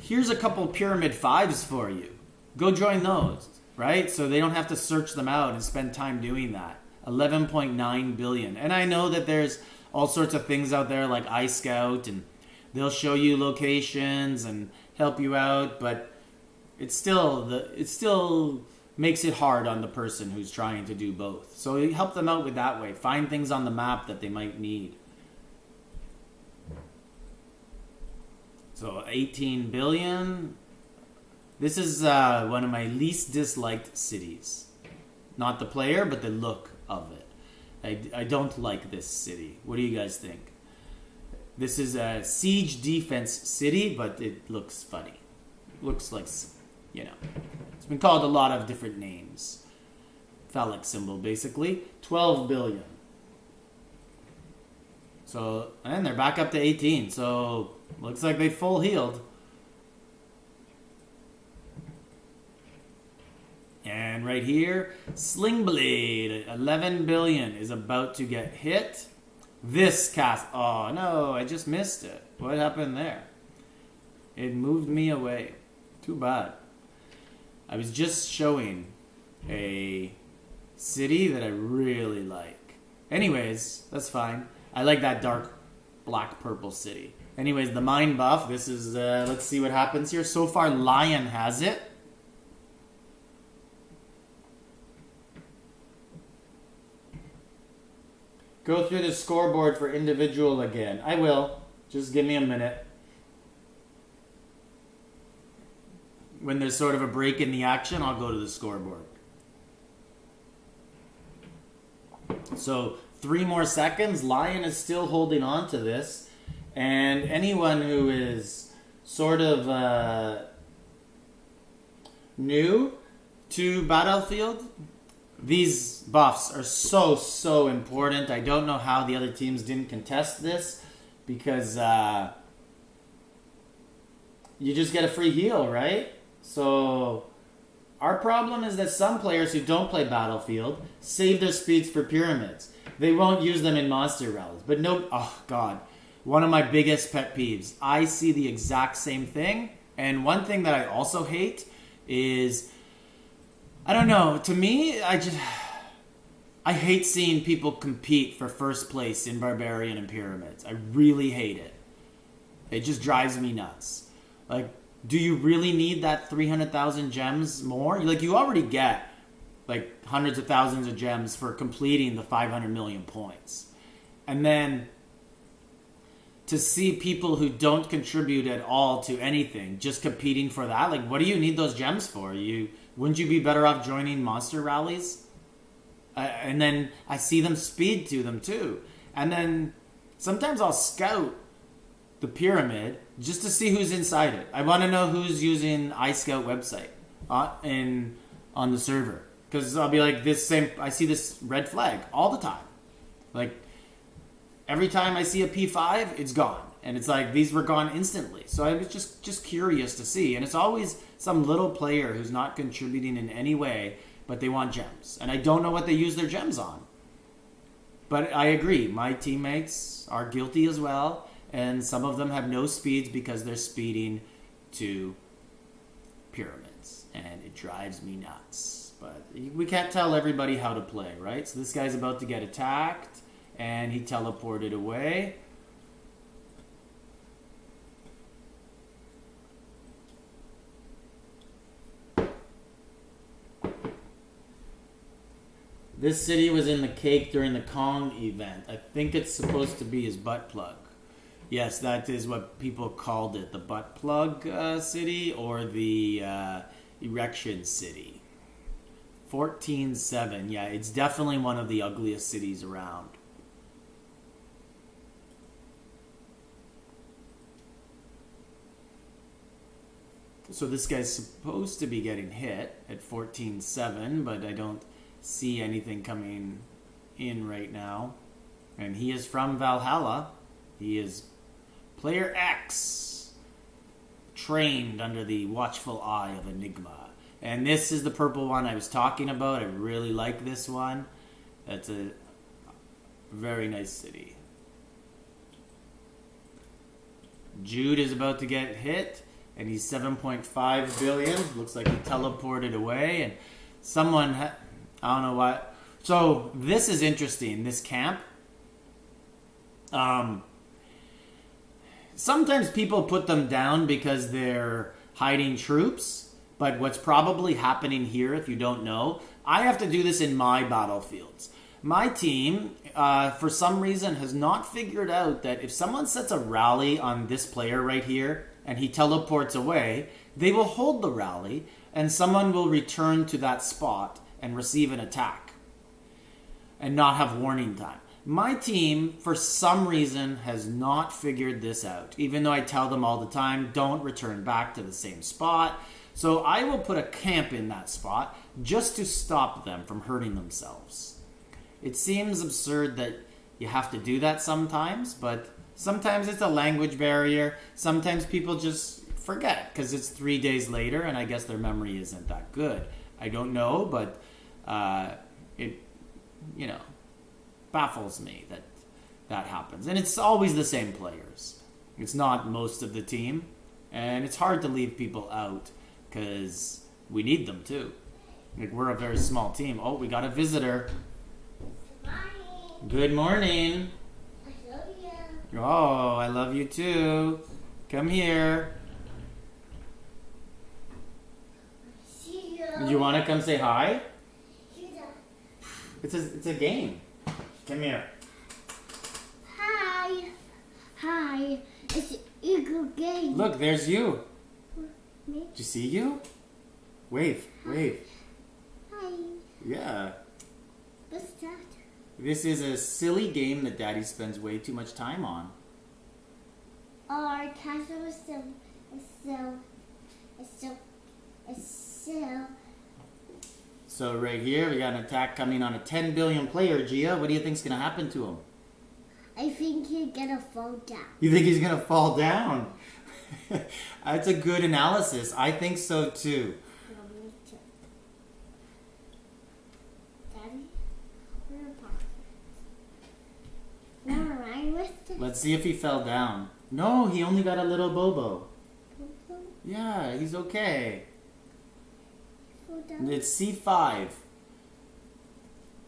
here's a couple pyramid 5s for you. Go join those. Right? So they don't have to search them out and spend time doing that. 11.9 billion. And I know that there's all sorts of things out there like iScout, and they'll show you locations and help you out, but it still makes it hard on the person who's trying to do both. So you help them out with that way. Find things on the map that they might need. So 18 billion. This is one of my least disliked cities. Not the player, but the look of it. I don't like this city. What do you guys think? This is a siege defense city, but it looks funny. Looks like, you know. It's been called a lot of different names. Phallic symbol, basically. 12 billion. So, and they're back up to 18. So, looks like they full healed. And right here, Sling Blade, 11 billion, is about to get hit. This cast, oh no, I just missed it. What happened there? It moved me away. Too bad. I was just showing a city that I really like. Anyways, that's fine. I like that dark black purple city. Anyways, the mine buff, this is, let's see what happens here. So far, Lion has it. Go through the scoreboard for individual again. I will. Just give me a minute. When there's sort of a break in the action, I'll go to the scoreboard. So 3 more seconds. Lion is still holding on to this. And anyone who is sort of new to Battlefield, these buffs are so important. I don't know how the other teams didn't contest this, because you just get a free heal, right? So our problem is that some players who don't play Battlefield save their speeds for pyramids. They won't use them in monster rallies. But no, oh god, one of my biggest pet peeves. I see the exact same thing. And one thing that I also hate is, I don't know, to me, I hate seeing people compete for first place in Barbarian and Pyramids. I really hate it. It just drives me nuts. Like, do you really need that 300,000 gems more? Like, you already get like hundreds of thousands of gems for completing the 500 million points. And then to see people who don't contribute at all to anything just competing for that, like, what do you need those gems for? Wouldn't you be better off joining monster rallies? And then I see them speed to them too. And then sometimes I'll scout the pyramid just to see who's inside it. I want to know who's using iScout website on the server. Because I'll be like, I see this red flag all the time. Like, every time I see a P5, it's gone. And it's like, these were gone instantly. So I was just curious to see. And it's always some little player who's not contributing in any way, but they want gems. And I don't know what they use their gems on. But I agree, my teammates are guilty as well. And some of them have no speeds because they're speeding to pyramids. And it drives me nuts. But we can't tell everybody how to play, right? So this guy's about to get attacked. And he teleported away. This city was in the cake during the Kong event. I think it's supposed to be his butt plug. Yes, that is what people called it. The butt plug city or the erection city. 14-7. Yeah, it's definitely one of the ugliest cities around. So this guy's supposed to be getting hit at 14-7, but I don't see anything coming in right now. And he is from Valhalla. He is player X, trained under the watchful eye of Enigma. And this is the purple one I was talking about. I really like this one. That's a very nice city. Jude is about to get hit. And he's 7.5 billion. Looks like he teleported away. And someone, I don't know what. So this is interesting, this camp. Sometimes people put them down because they're hiding troops. But what's probably happening here, if you don't know, I have to do this in my battlefields. My team, for some reason, has not figured out that if someone sets a rally on this player right here, and he teleports away, they will hold the rally, and someone will return to that spot and receive an attack and not have warning time. My team, for some reason, has not figured this out, even though I tell them all the time, don't return back to the same spot. So I will put a camp in that spot just to stop them from hurting themselves. It seems absurd that you have to do that sometimes, but sometimes it's a language barrier. Sometimes people just forget because it's 3 days later and I guess their memory isn't that good. I don't know, but it, baffles me that that happens. And it's always the same players. It's not most of the team. And it's hard to leave people out because we need them too. Like, we're a very small team. Oh, we got a visitor. Good morning. Oh, I love you too. Come here. You want to come say hi? It's a game. Come here. Hi. Hi. It's a good game. Look, there's you. Me? Did you see you? Wave. Hi. Yeah. What's that? This is a silly game that Daddy spends way too much time on. Our castle is still. So right here, we got an attack coming on a 10 billion player, Gia. What do you think's going to happen to him? I think he's gonna fall down. You think he's going to fall down? That's a good analysis. I think so too. No, me too. Daddy, we're right with it. Let's see if he fell down. No, he only got a little bobo. Yeah, he's okay. Fall down. It's C5.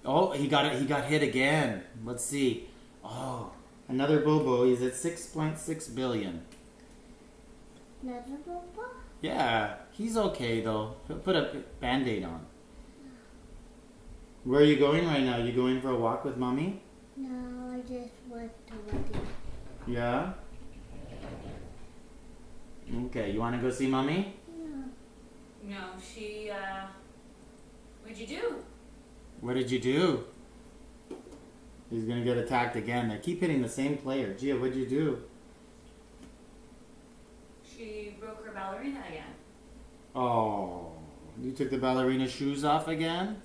Oh, he got it. He got hit again. Let's see. Oh, another bobo. He's at 6.6 billion. Another papa? Yeah, he's okay though. He'll put a band-aid on. Where are you going right now? You going for a walk with mommy? No, I just went to wedding. Yeah? Okay, you want to go see mommy? No. No, she, what'd you do? What did you do? He's gonna get attacked again. They keep hitting the same player. Gia, what'd you do? She broke her ballerina again. Oh, you took the ballerina shoes off again?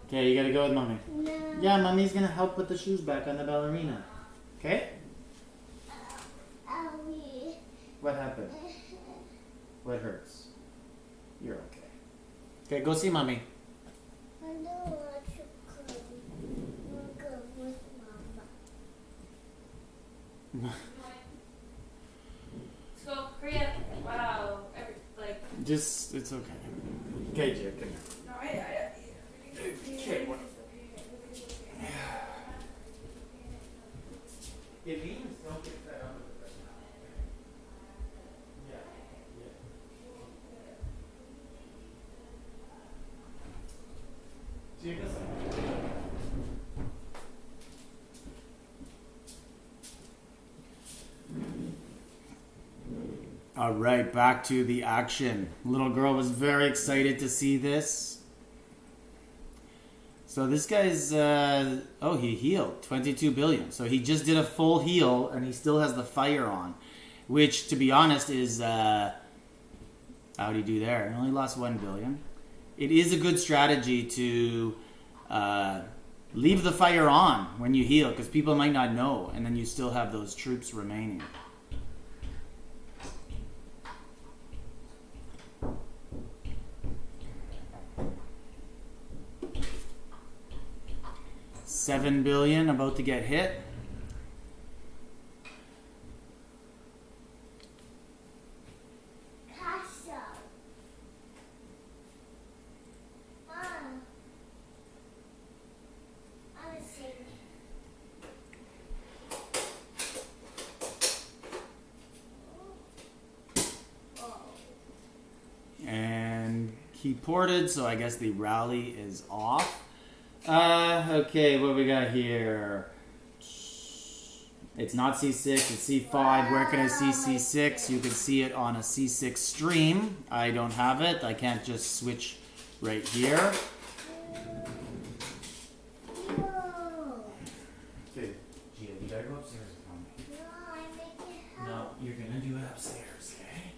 Okay, you gotta go with mommy. No. Yeah, mommy's gonna help put the shoes back on the ballerina. Okay? Owie. What happened? What hurts? You're okay. Okay, go see mommy. I don't want to go with Mama. Let's go, hurry up. Wow. Just, it's okay. Okay, Gia, come here. No, Okay, what? It means don't get that under the right now. Yeah, yeah. Gia, listen. All right, back to the action. Little girl was very excited to see this. So this guy's, he healed 22 billion. So he just did a full heal and he still has the fire on, which to be honest is, how'd he do there? He only lost 1 billion. It is a good strategy to leave the fire on when you heal because people might not know and then you still have those troops remaining. $7 billion about to get hit. Castle. Mom. I'm singing. And he ported, so I guess the rally is off. Okay, what we got here? It's not C6, it's C5. Where can I see C6? You can see it on a C6 stream. I don't have it. I can't just switch right here. No. Okay, Gia, you gotta go upstairs with mommy. No, I'm making help. No, you're gonna do it upstairs, okay?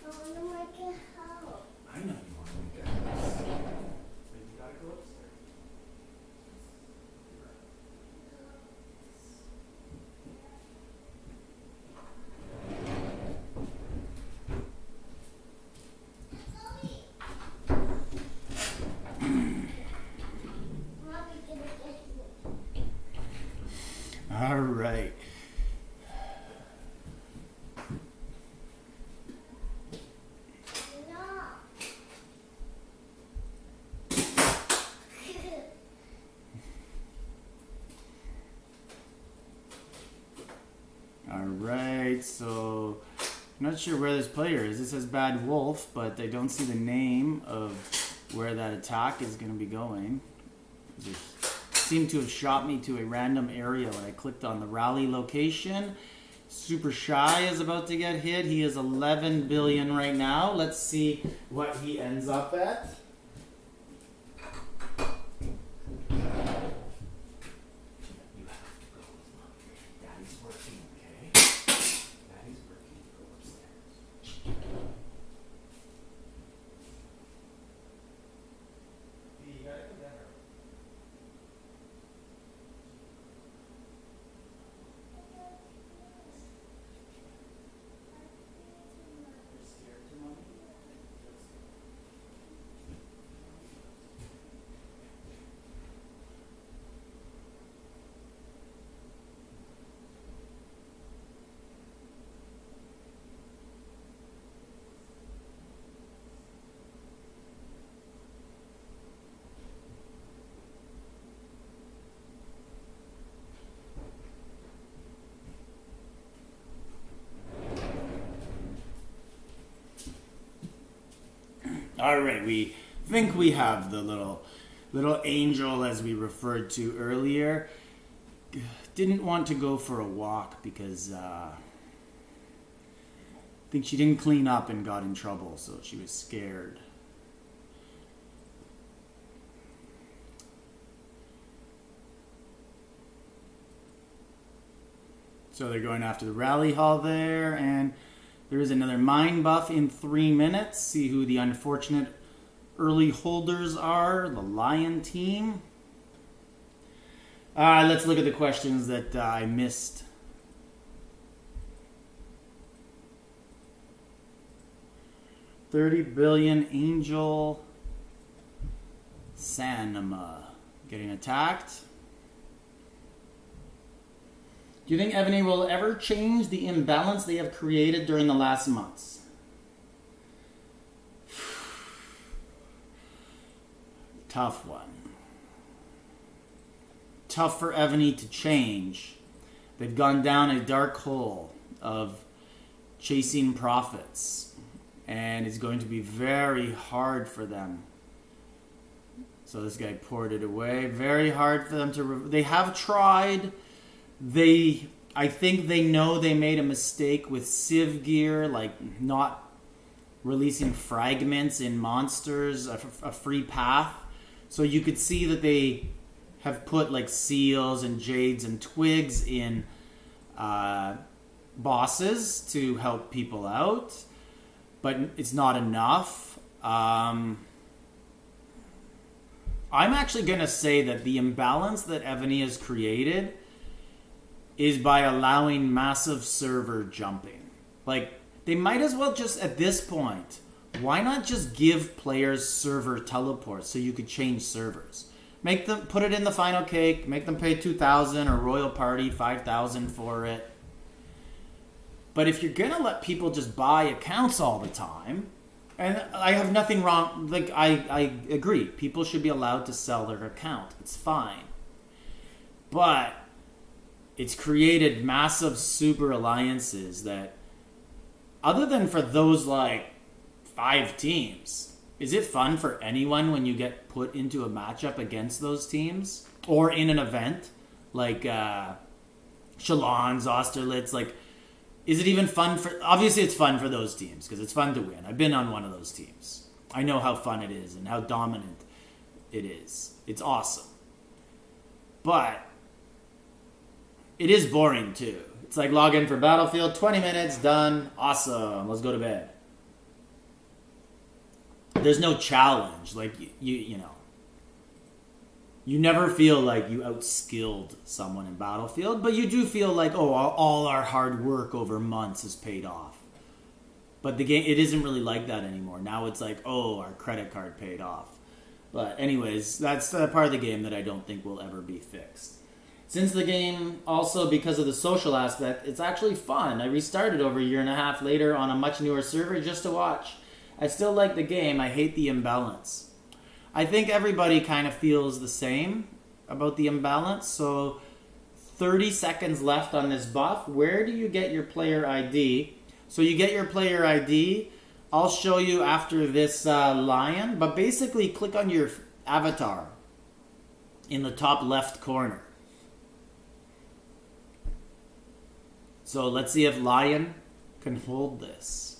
I want to make it help. I know you want to make it house. But you gotta go upstairs. Mommy, can I get you? All right. No. All right, so I'm not sure where this player is. This says Bad Wolf, but I don't see the name of where that attack is going to be going. It seemed to have shot me to a random area when I clicked on the rally location. Super Shy is about to get hit. He is 11 billion right now. Let's see what he ends up at. You have to go with mommy. Daddy's working, okay? Daddy's working. Go upstairs. You gotta go down. You're scared to mommy? All right, we think we have the little angel as we referred to earlier. Didn't want to go for a walk because I think she didn't clean up and got in trouble, so she was scared. So they're going after the rally hall there, and there is another mine buff in 3 minutes. See who the unfortunate early holders are, the Lion team. Let's look at the questions that I missed. $30 billion Angel Sanima getting attacked. Do you think Evony will ever change the imbalance they have created during the last months? Tough one. Tough for Evony to change. They've gone down a dark hole of chasing profits, and it's going to be very hard for them. So this guy poured it away. Very hard for them to... They have tried... I think they know they made a mistake with Civ gear, like not releasing fragments in monsters, a free path. So you could see that they have put like seals and jades and twigs in bosses to help people out, but it's not enough. I'm actually going to say that the imbalance that Evony has created is by allowing massive server jumping. Like, they might as well just, at this point, why not just give players server teleports so you could change servers? Make them, put it in the final cake, make them pay 2,000 or Royal Party 5,000 for it. But if you're gonna let people just buy accounts all the time, and I have nothing wrong, like, I agree, people should be allowed to sell their account. It's fine. But it's created massive super alliances that, other than for those like 5 teams, is it fun for anyone when you get put into a matchup against those teams? Or in an event like Shalons, Austerlitz, like, is it even fun for... Obviously it's fun for those teams because it's fun to win. I've been on one of those teams. I know how fun it is and how dominant it is. It's awesome. But it is boring too. It's like log in for Battlefield, 20 minutes, done, awesome, let's go to bed. There's no challenge. Like, you know, you never feel like you outskilled someone in Battlefield, but you do feel like, oh, all our hard work over months has paid off. But the game, it isn't really like that anymore. Now it's like, oh, our credit card paid off. But anyways, that's the part of the game that I don't think will ever be fixed. Since the game, also because of the social aspect, it's actually fun. I restarted over a year and a half later on a much newer server just to watch. I still like the game. I hate the imbalance. I think everybody kind of feels the same about the imbalance. So 30 seconds left on this buff. Where do you get your player ID? So you get your player ID. I'll show you after this lion. But basically, click on your avatar in the top left corner. So let's see if Lion can hold this.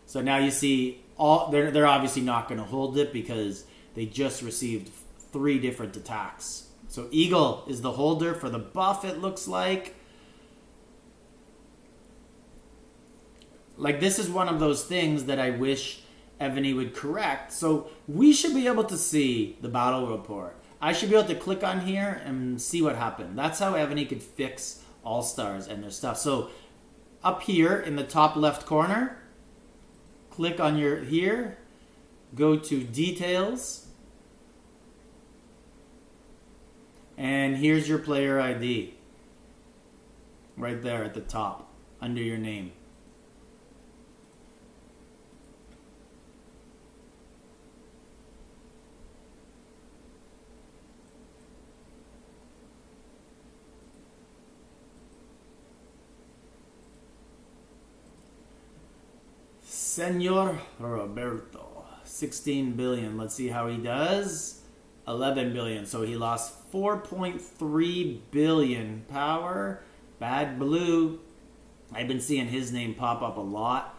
So now you see, they're obviously not going to hold it because they just received 3 different attacks. So Eagle is the holder for the buff, it looks like. Like, this is one of those things that I wish Evony would correct. So we should be able to see the battle report. I should be able to click on here and see what happened. That's how Evony could fix All-Stars and their stuff. So up here in the top left corner, click on your here, go to details, and here's your player ID right there at the top under your name. Senor Roberto. 16 billion. Let's see how he does. 11 billion. So he lost 4.3 billion power. Bad blue. I've been seeing his name pop up a lot.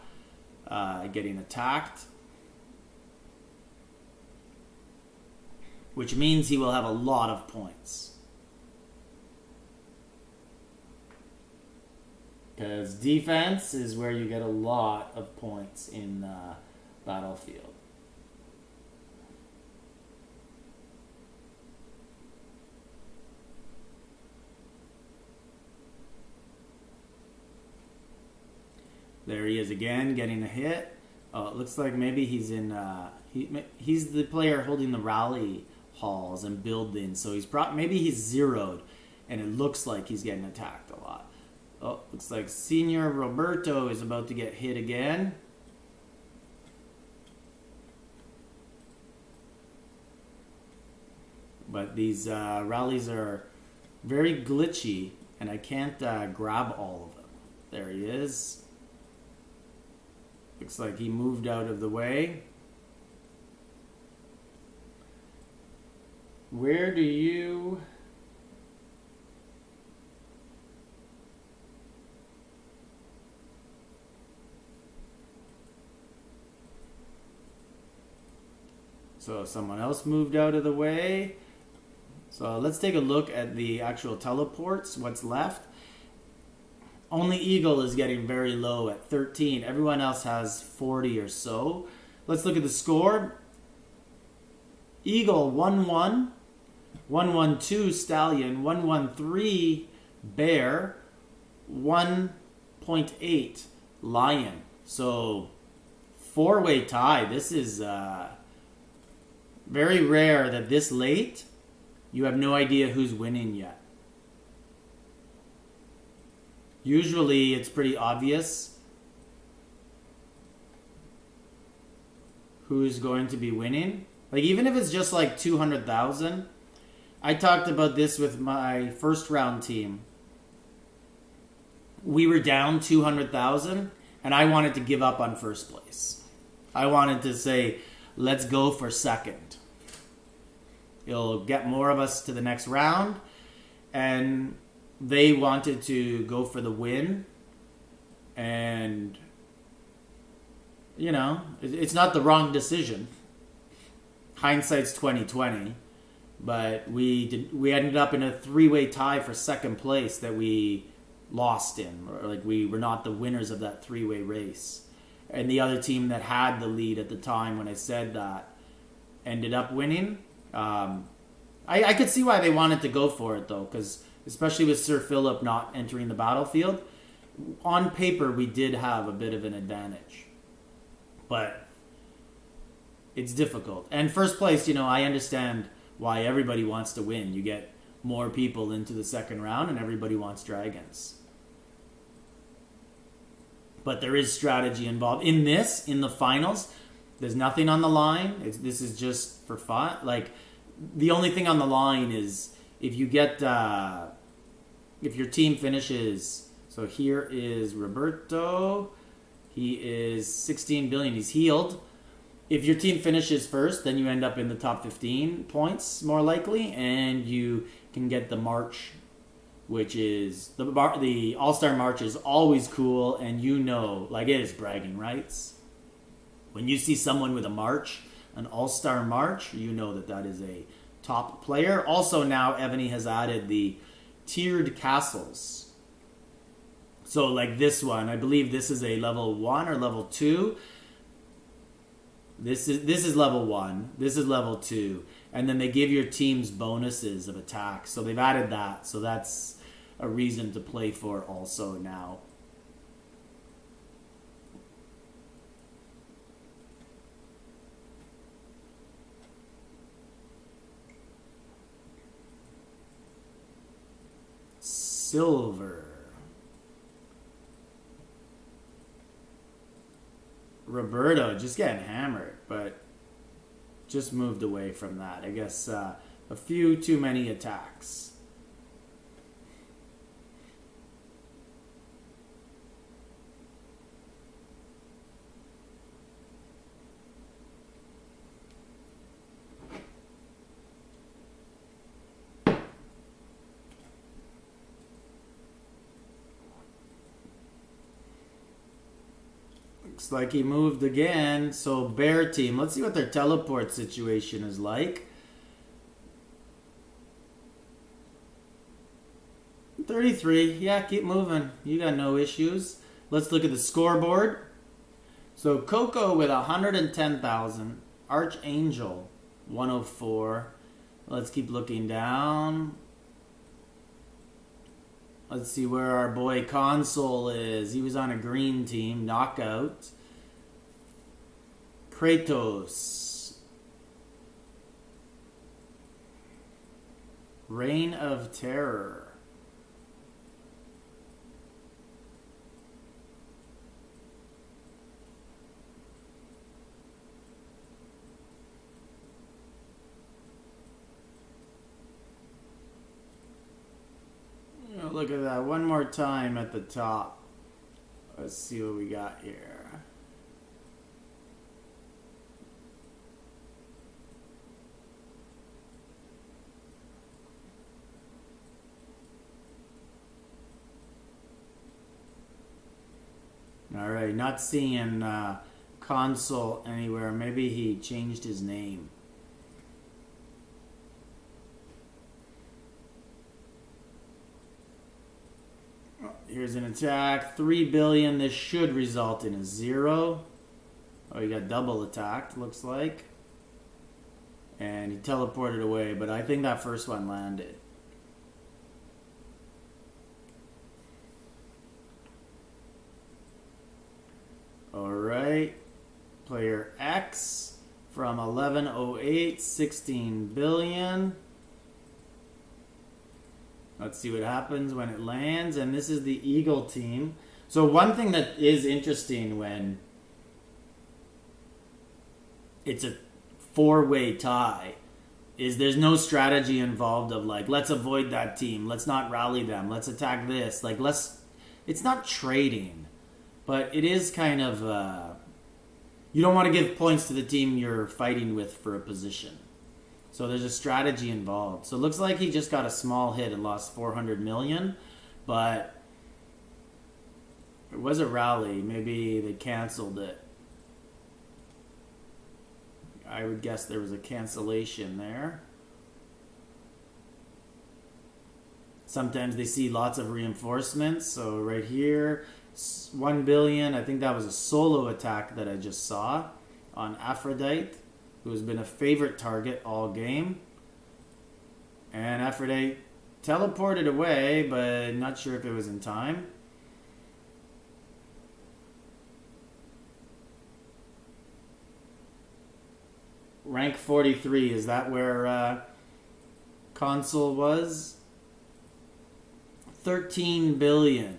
Getting attacked. Which means he will have a lot of points. Because defense is where you get a lot of points in Battlefield. There he is again, getting a hit. Oh, it looks like maybe he's in. He's the player holding the rally halls and building. So maybe he's zeroed, and it looks like he's getting attacked a lot. Oh, looks like Senior Roberto is about to get hit again. But these rallies are very glitchy, and I can't grab all of them. There he is. Looks like he moved out of the way. Where do you... So someone else moved out of the way. So let's take a look at the actual teleports, what's left. Only Eagle is getting very low at 13. Everyone else has 40 or so. Let's look at the score. Eagle 1-1, 1-1-2 Stallion, 1-1-3 Bear, 1.8 Lion. So 4-way tie. This is very rare that this late you have no idea who's winning yet. Usually it's pretty obvious who's going to be winning. Like even if it's just like 200,000. I talked about this with my first round team. We were down 200,000 and I wanted to give up on first place. I wanted to say, let's go for second. It'll get more of us to the next round. And they wanted to go for the win. And, you know, it's not the wrong decision. Hindsight's 20/20. But we ended up in a 3-way tie for second place that we lost in. Or like we were not the winners of that 3-way race. And the other team that had the lead at the time when I said that ended up winning. I could see why they wanted to go for it though, because especially with Sir Philip not entering the battlefield, on paper we did have a bit of an advantage. But it's difficult. And first place, you know, I understand why everybody wants to win. You get more people into the second round and everybody wants dragons. But there is strategy involved. In the finals, there's nothing on the line. This is just for fun. Like, the only thing on the line is if you get, if your team finishes. So here is Roberto. He is 16 billion. He's healed. If your team finishes first, then you end up in the top 15 points, more likely, and you can get the march, which is the All-Star March is always cool, and you know, like it is bragging rights. When you see someone with a march, an All-Star March, you know that that is a top player. Also now, Evony has added the tiered castles. So like this one, I believe this is a level 1 or level 2. This is level 1. This is level 2. And then they give your teams bonuses of attack. So they've added that. So that's a reason to play for also now. Silver. Roberto just getting hammered, but just moved away from that. I guess a few too many attacks. Looks like he moved again. So bear team. Let's see what their teleport situation is like. 33. Yeah, keep moving. You got no issues. Let's look at the scoreboard. So Coco with 110,000. Archangel 104. Let's keep looking down. Let's see where our boy Console is. He was on a green team. Knockout. Kratos. Reign of Terror. Look at that one more time at the top. Let's see what we got here. All right, not seeing Console anywhere. Maybe he changed his name. Here's an attack. 3 billion. This should result in a 0. Oh, he got double attacked, looks like. And he teleported away, but I think that first one landed. Alright. Player X from 1108, 16 billion. Let's see what happens when it lands. And this is the Eagle team. So one thing that is interesting when it's a 4-way tie is there's no strategy involved of like, let's avoid that team. Let's not rally them. Let's attack this. Like, it's not trading. But it is kind of, you don't want to give points to the team you're fighting with for a position. So there's a strategy involved. So it looks like he just got a small hit and lost 400 million. But it was a rally. Maybe they canceled it. I would guess there was a cancellation there. Sometimes they see lots of reinforcements. So right here, 1 billion. I think that was a solo attack that I just saw on Aphrodite, who has been a favorite target all game. And Aphrodite teleported away, but not sure if it was in time. Rank 43, is that where Console was? 13 billion.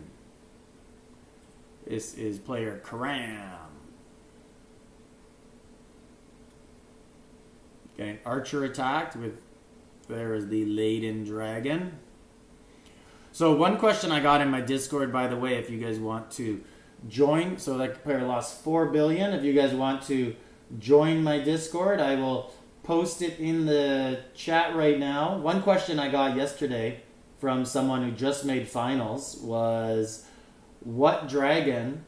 This is player Karam. Okay, Archer attacked with, there is the Laden Dragon. So one question I got in my Discord, by the way, if you guys want to join, so that player lost 4 billion. If you guys want to join my Discord, I will post it in the chat right now. One question I got yesterday from someone who just made finals was, what dragon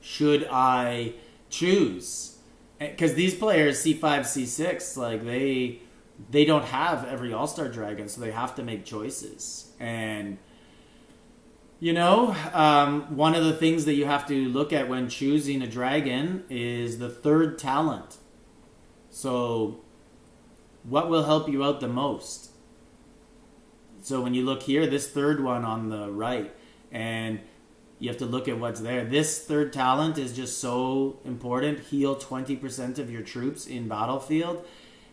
should I choose? Because these players, C5, C6, like they don't have every All-Star dragon, so they have to make choices. And you know, one of the things that you have to look at when choosing a dragon is the third talent. So what will help you out the most? So when you look here, this third one on the right, and you have to look at what's there. This third talent is just so important. Heal 20% of your troops in battlefield.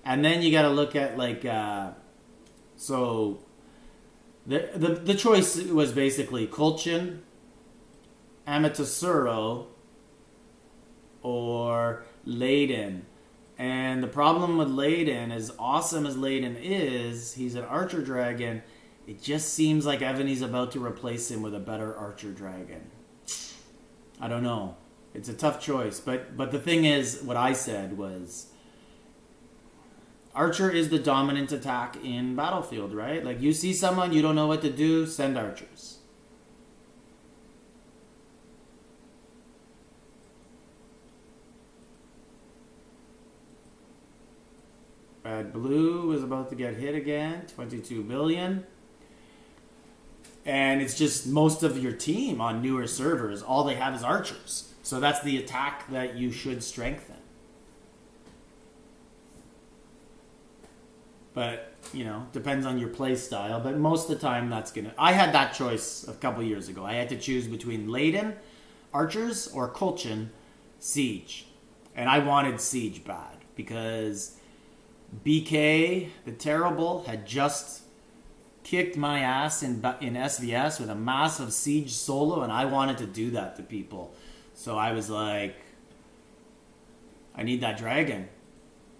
And then you got to look at like, so the choice was basically Colchin, Amaterasu, or Laden. And the problem with Laden, as awesome as Laden is, he's an archer dragon. It just seems like Evony's about to replace him with a better archer dragon. I don't know. It's a tough choice. But the thing is, what I said was, archer is the dominant attack in battlefield, right? Like, you see someone, you don't know what to do, send archers. APTOIDE Blue was about to get hit again. 22 billion. And it's just most of your team on newer servers, all they have is archers. So that's the attack that you should strengthen. But, you know, depends on your play style. But most of the time, that's going to... I had that choice a couple years ago. I had to choose between Leiden, Archers, or Kolchin, Siege. And I wanted Siege bad. Because BK, the Terrible, had just kicked my ass in SVS with a massive Siege solo. And I wanted to do that to people. So I was like, I need that dragon.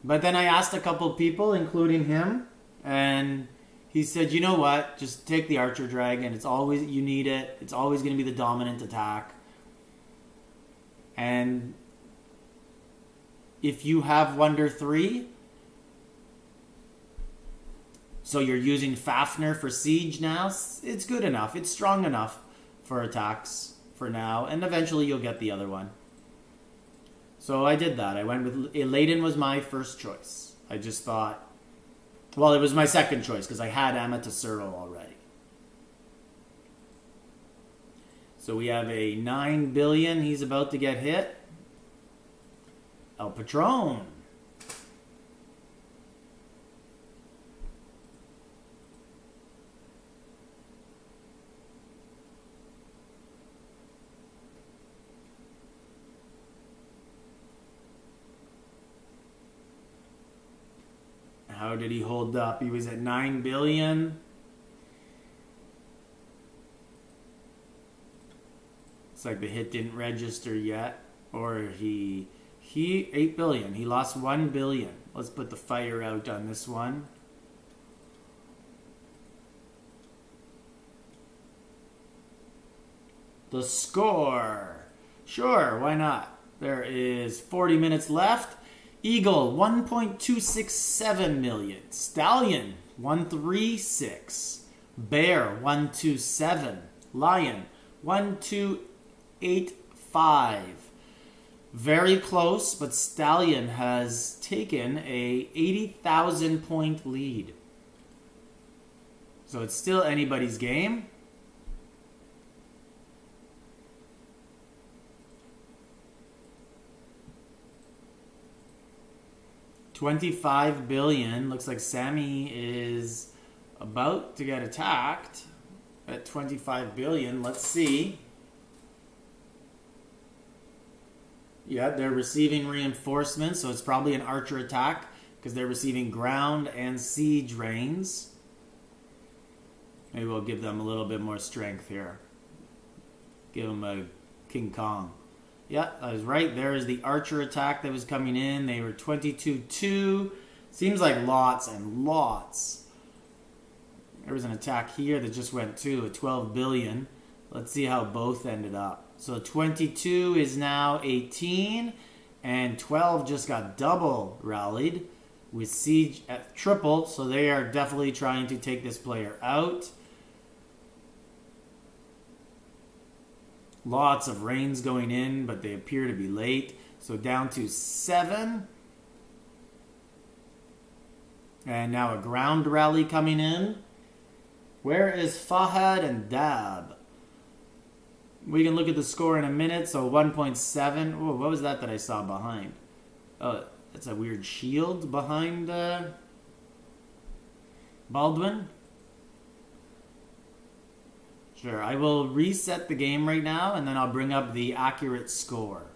But then I asked a couple people, including him, and he said, you know what, just take the Archer Dragon. It's always, you need it. It's always going to be the dominant attack. And if you have Wonder 3, so you're using Fafnir for Siege now, it's good enough. It's strong enough for attacks for now, and eventually you'll get the other one. So I did that. I went with... Leiden was my first choice. I just thought... Well, it was my second choice because I had Amaterasu already. So we have a 9 billion. He's about to get hit. El Patron. How did he hold up? He was at 9 billion. It's like the hit didn't register yet. Or he 8 billion. He lost 1 billion. Let's put the fire out on this one. The score. Sure, why not? There is 40 minutes left. Eagle, 1.267 million. Stallion, 136. Bear, 127. Lion, 1285. Very close, but Stallion has taken a 80,000 point lead. So it's still anybody's game. $25 billion. Looks like Sammy is about to get attacked at 25 billion. Let's see. Yeah, they're receiving reinforcements, so it's probably an archer attack because they're receiving ground and siege rains. Maybe we'll give them a little bit more strength here. Give them a King Kong. Yeah, I was right. There is the archer attack that was coming in. They were 22-2. Seems like lots and lots. There was an attack here that just went to at 12 billion. Let's see how both ended up. So 22 is now 18, and 12 just got double rallied with siege at triple. So they are definitely trying to take this player out. Lots of rains going in, but they appear to be late. So down to 7. And now a ground rally coming in. Where is Fahad and Dab? We can look at the score in a minute. So 1.7. Oh, what was that I saw behind? Oh, that's a weird shield behind Baldwin. Sure, I will reset the game right now, and then I'll bring up the accurate score.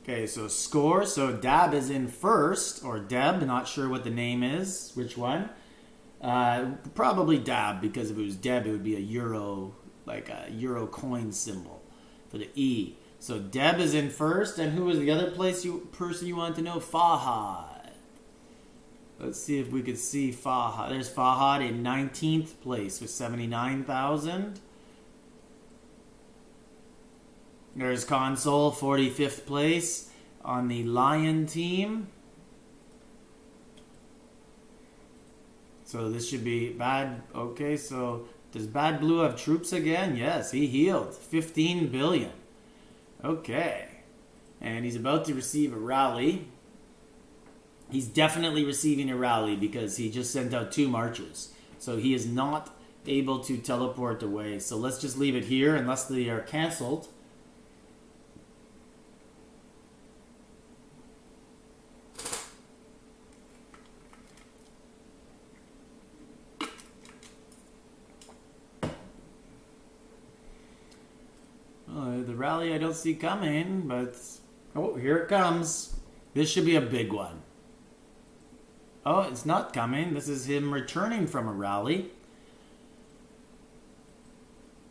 Okay, so score. So Dab is in first, or Deb, not sure what the name is. Which one? Probably Dab, because if it was Deb, it would be a euro, like a euro coin symbol for the E. So Deb is in first, and who was the other person you want to know? Fahad. Let's see if we could see Fahad. There's Fahad in 19th place with 79,000. There's Console, 45th place on the Lion team. So this should be bad. Okay, so does Bad Blue have troops again? Yes, he healed. 15 billion. Okay. And he's about to receive a rally. He's definitely receiving a rally because he just sent out 2 marches. So he is not able to teleport away. So let's just leave it here unless they are cancelled. The rally I don't see coming, but oh, here it comes. This should be a big one. Oh, it's not coming. This is him returning from a rally.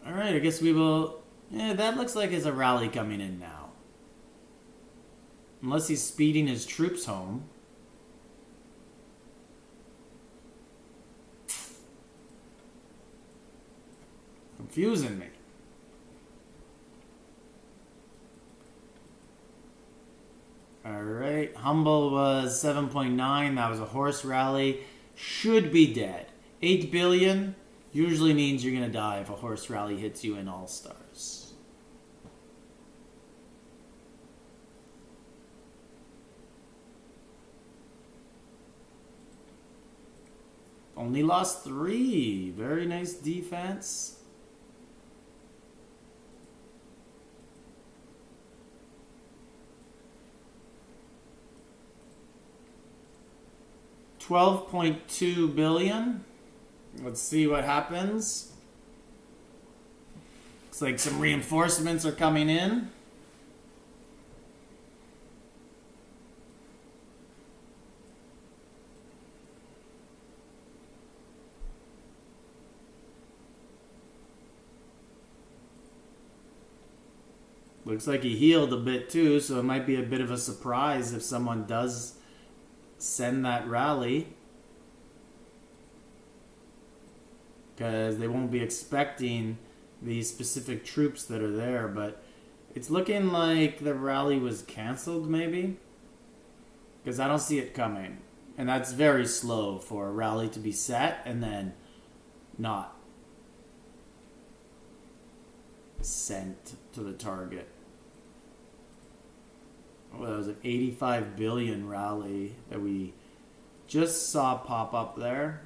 Alright, I guess we will... Yeah, that looks like it's a rally coming in now. Unless he's speeding his troops home. Confusing me. Alright, Humble was 7.9. That was a horse rally. Should be dead. 8 billion usually means you're going to die if a horse rally hits you in All-Stars. Only lost 3. Very nice defense. $12.2 billion. Let's see what happens. Looks like some reinforcements are coming in. Looks like he healed a bit too, so it might be a bit of a surprise if someone does send that rally, because they won't be expecting the specific troops that are there. But it's looking like the rally was canceled, maybe, because I don't see it coming, and that's very slow for a rally to be set and then not sent to the target. Oh, that was an 85 billion rally that we just saw pop up there.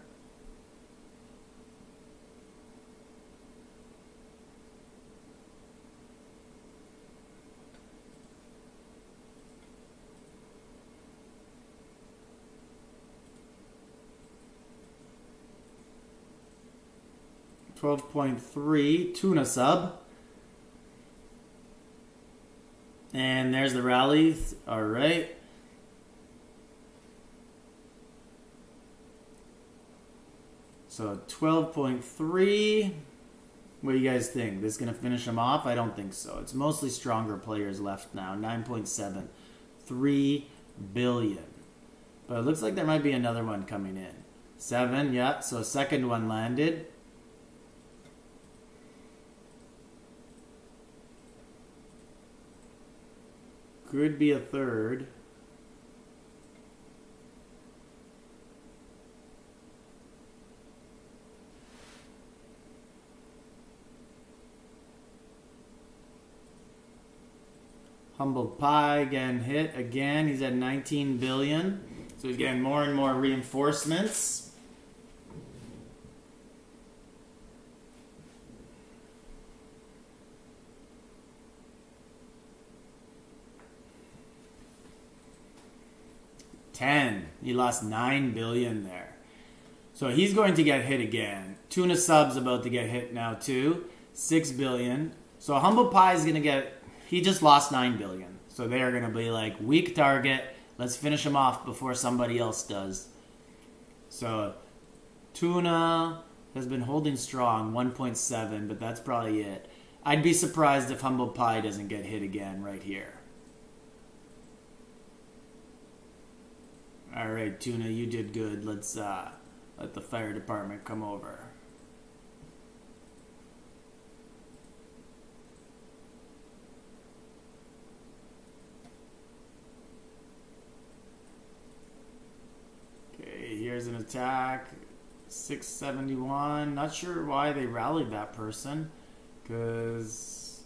$12.3 tuna sub. And there's the rally. All right. So 12.3. What do you guys think? This is going to finish them off? I don't think so. It's mostly stronger players left now. 9.7. 3 billion. But it looks like there might be another one coming in. 7, yeah. So a second one landed. Could be a third. Humble Pie getting hit again. He's at 19 billion. So he's getting more and more reinforcements. He lost 9 billion there. So he's going to get hit again. Tuna Sub's about to get hit now too. 6 billion. So Humble Pie is going to get... He just lost 9 billion. So they are going to be like, weak target. Let's finish him off before somebody else does. So Tuna has been holding strong, 1.7, but that's probably it. I'd be surprised if Humble Pie doesn't get hit again right here. Alright, Tuna, you did good. Let's let the fire department come over. attack. 671. Not sure why they rallied that person, because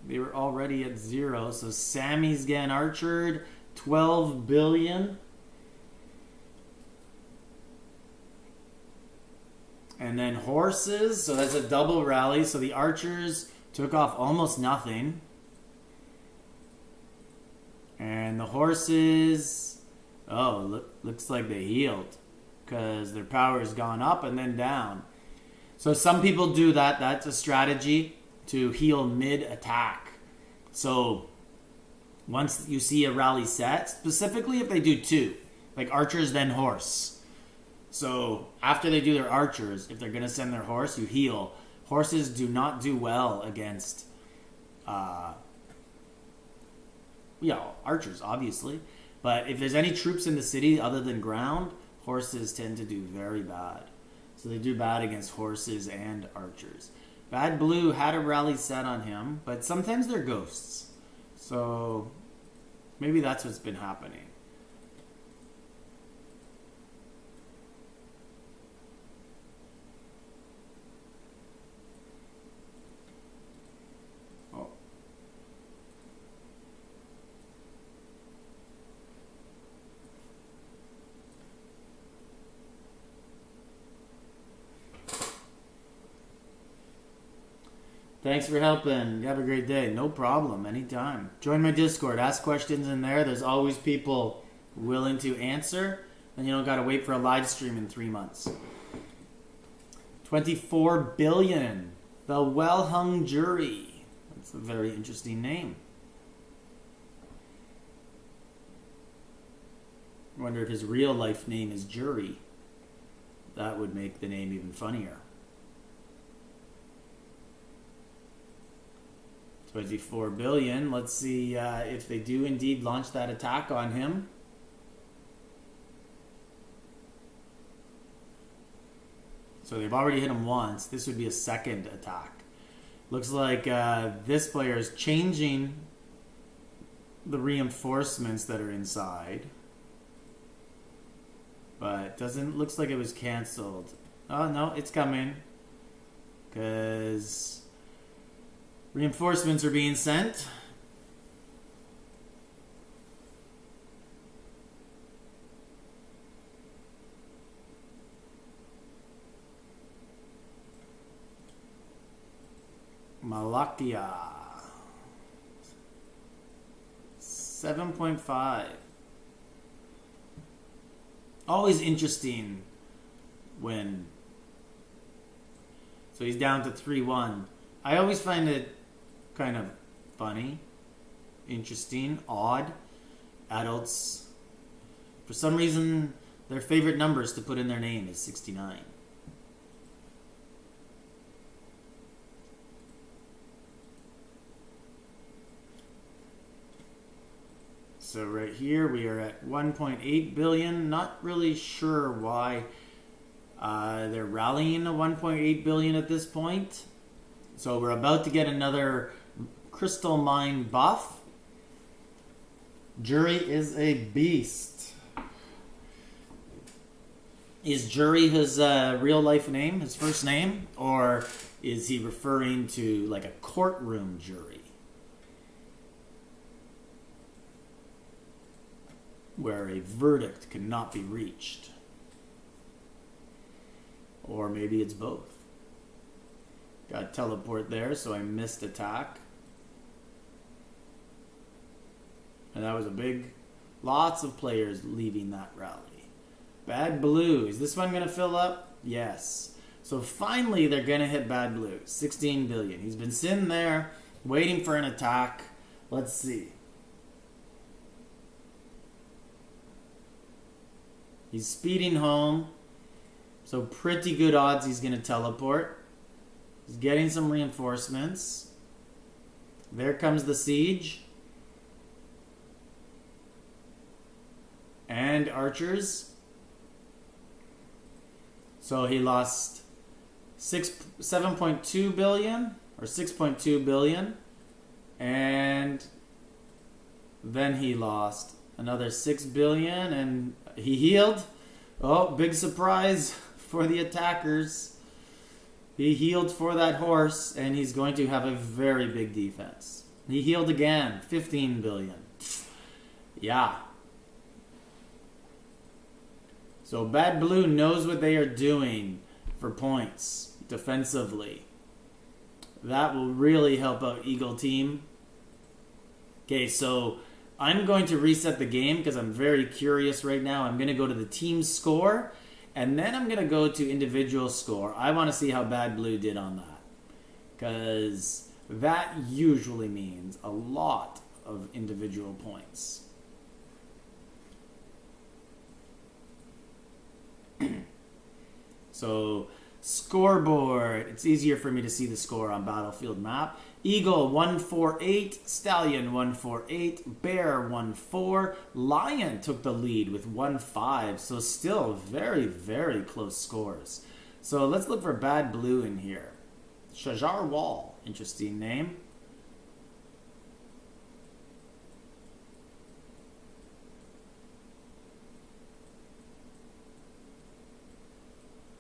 they were already at 0. So Sammy's getting archered. 12 billion. And then horses. So that's a double rally. So the archers took off almost nothing. And the horses, looks like they healed, because their power has gone up and then down. So some people do that. That's a strategy to heal mid-attack. So once you see a rally set, specifically if they do 2, like archers then horse. So after they do their archers, if they're going to send their horse, you heal. Horses do not do well against archers, obviously. But if there's any troops in the city other than ground, horses tend to do very bad. So they do bad against horses and archers. Bad Blue had a rally set on him, but sometimes they're ghosts. So maybe that's what's been happening. Thanks for helping. You have a great day. No problem. Anytime. Join my Discord. Ask questions in there. There's always people willing to answer. And you don't got to wait for a live stream in 3 months. 24 billion. The well-hung jury. That's a very interesting name. I wonder if his real life name is Jury. That would make the name even funnier. 24 billion. Let's see if they do indeed launch that attack on him. So they've already hit him once. This would be a second attack. Looks like this player is changing the reinforcements that are inside. But looks like it was cancelled. Oh no, it's coming. Because reinforcements are being sent. Malakia. 7.5. Always interesting when... So he's down to 3-1. I always find it kind of funny, interesting, odd. Adults, for some reason, their favorite numbers to put in their name is 69. So right here we are at 1.8 billion. Not really sure why they're rallying to 1.8 billion at this point. So we're about to get another crystal mine buff. Jury is a beast. Is Jury his real life name, his first name? Or is he referring to like a courtroom jury? Where a verdict cannot be reached. Or maybe it's both. Got teleport there, so I missed attack. And that was a big... Lots of players leaving that rally. Bad Blue. Is this one going to fill up? Yes. So finally they're going to hit Bad Blue. 16 billion. He's been sitting there waiting for an attack. Let's see. He's speeding home. So pretty good odds he's going to teleport. He's getting some reinforcements. There comes the siege. And archers. So he lost 7.2 billion or 6.2 billion. And then he lost Another 6 billion, and he healed. Oh, big surprise for the attackers. He healed for that horse, and he's going to have a very big defense. He healed again, 15 billion. Yeah. So Bad Blue knows what they are doing for points defensively. That will really help out Eagle Team. Okay, so I'm going to reset the game because I'm very curious right now. I'm going to go to the team score, and then I'm going to go to individual score. I want to see how Bad Blue did on that, because that usually means a lot of individual points. So, scoreboard. It's easier for me to see the score on Battlefield map. Eagle 148, Stallion 148, Bear 1-4, Lion took the lead with 1-5. So still very, very close scores. So let's look for Bad Blue in here. Shajar Wall, interesting name.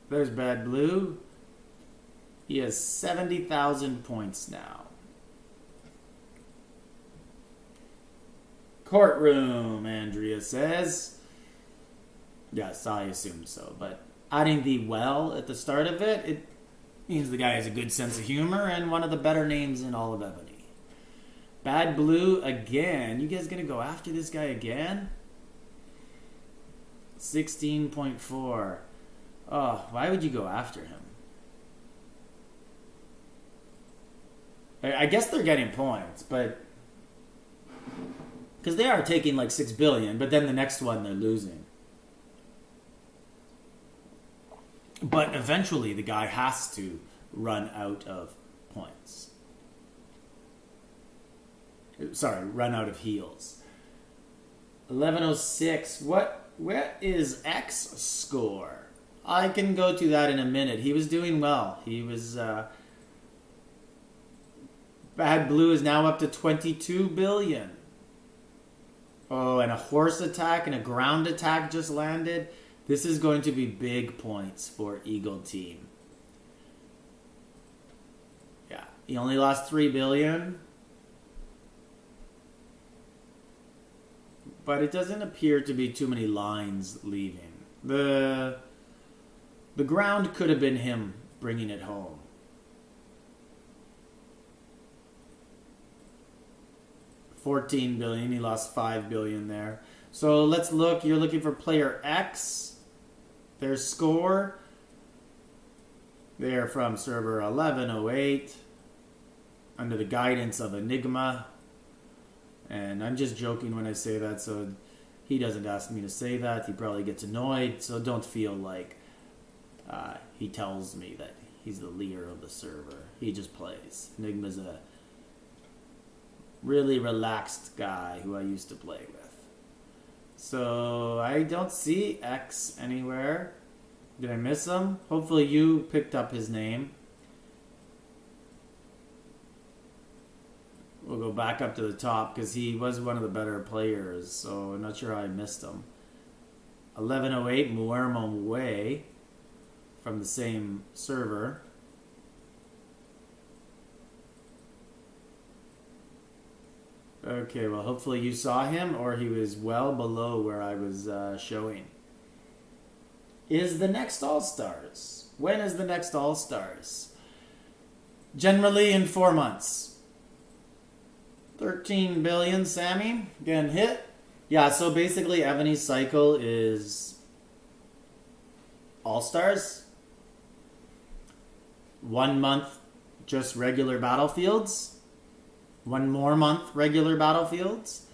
There's Bad Blue. He has 70,000 points now. Courtroom, Andrea says. Yes, I assumed so. But adding the well at the start of it, it means the guy has a good sense of humor and one of the better names in all of Evony. Bad Blue again. You guys gonna go after this guy again? 16.4. Oh, why would you go after him? I guess they're getting points, but because they are taking like 6 billion, but then the next one they're losing. But eventually the guy has to run out of points. Sorry, run out of heals. 1106. What is X score? I can go to that in a minute. He was doing well. He was... Bad Blue is now up to 22 billion. Oh, and a horse attack and a ground attack just landed. This is going to be big points for Eagle Team. Yeah, he only lost 3 billion. But it doesn't appear to be too many lines leaving. The ground could have been him bringing it home. $14 billion. He lost 5 billion there. So let's look. You're looking for player X. Their score. They're from server 1108. Under the guidance of Enigma. And I'm just joking when I say that, so he doesn't ask me to say that. He probably gets annoyed, so don't feel like he tells me that he's the leader of the server. He just plays. Enigma's a really relaxed guy who I used to play with. So I don't see X anywhere. Did I miss him? Hopefully you picked up his name. We'll go back up to the top because he was one of the better players, so I'm not sure how I missed him. 1108 Muermo Way from the same server. Okay, well, hopefully you saw him, or he was well below where I was showing. Is the next All-Stars? When is the next All-Stars? Generally in 4 months. 13 billion, Sammy. Getting hit. Yeah, so basically Evony's cycle is All-Stars. 1 month, just regular battlefields. 1 more month, regular battlefields.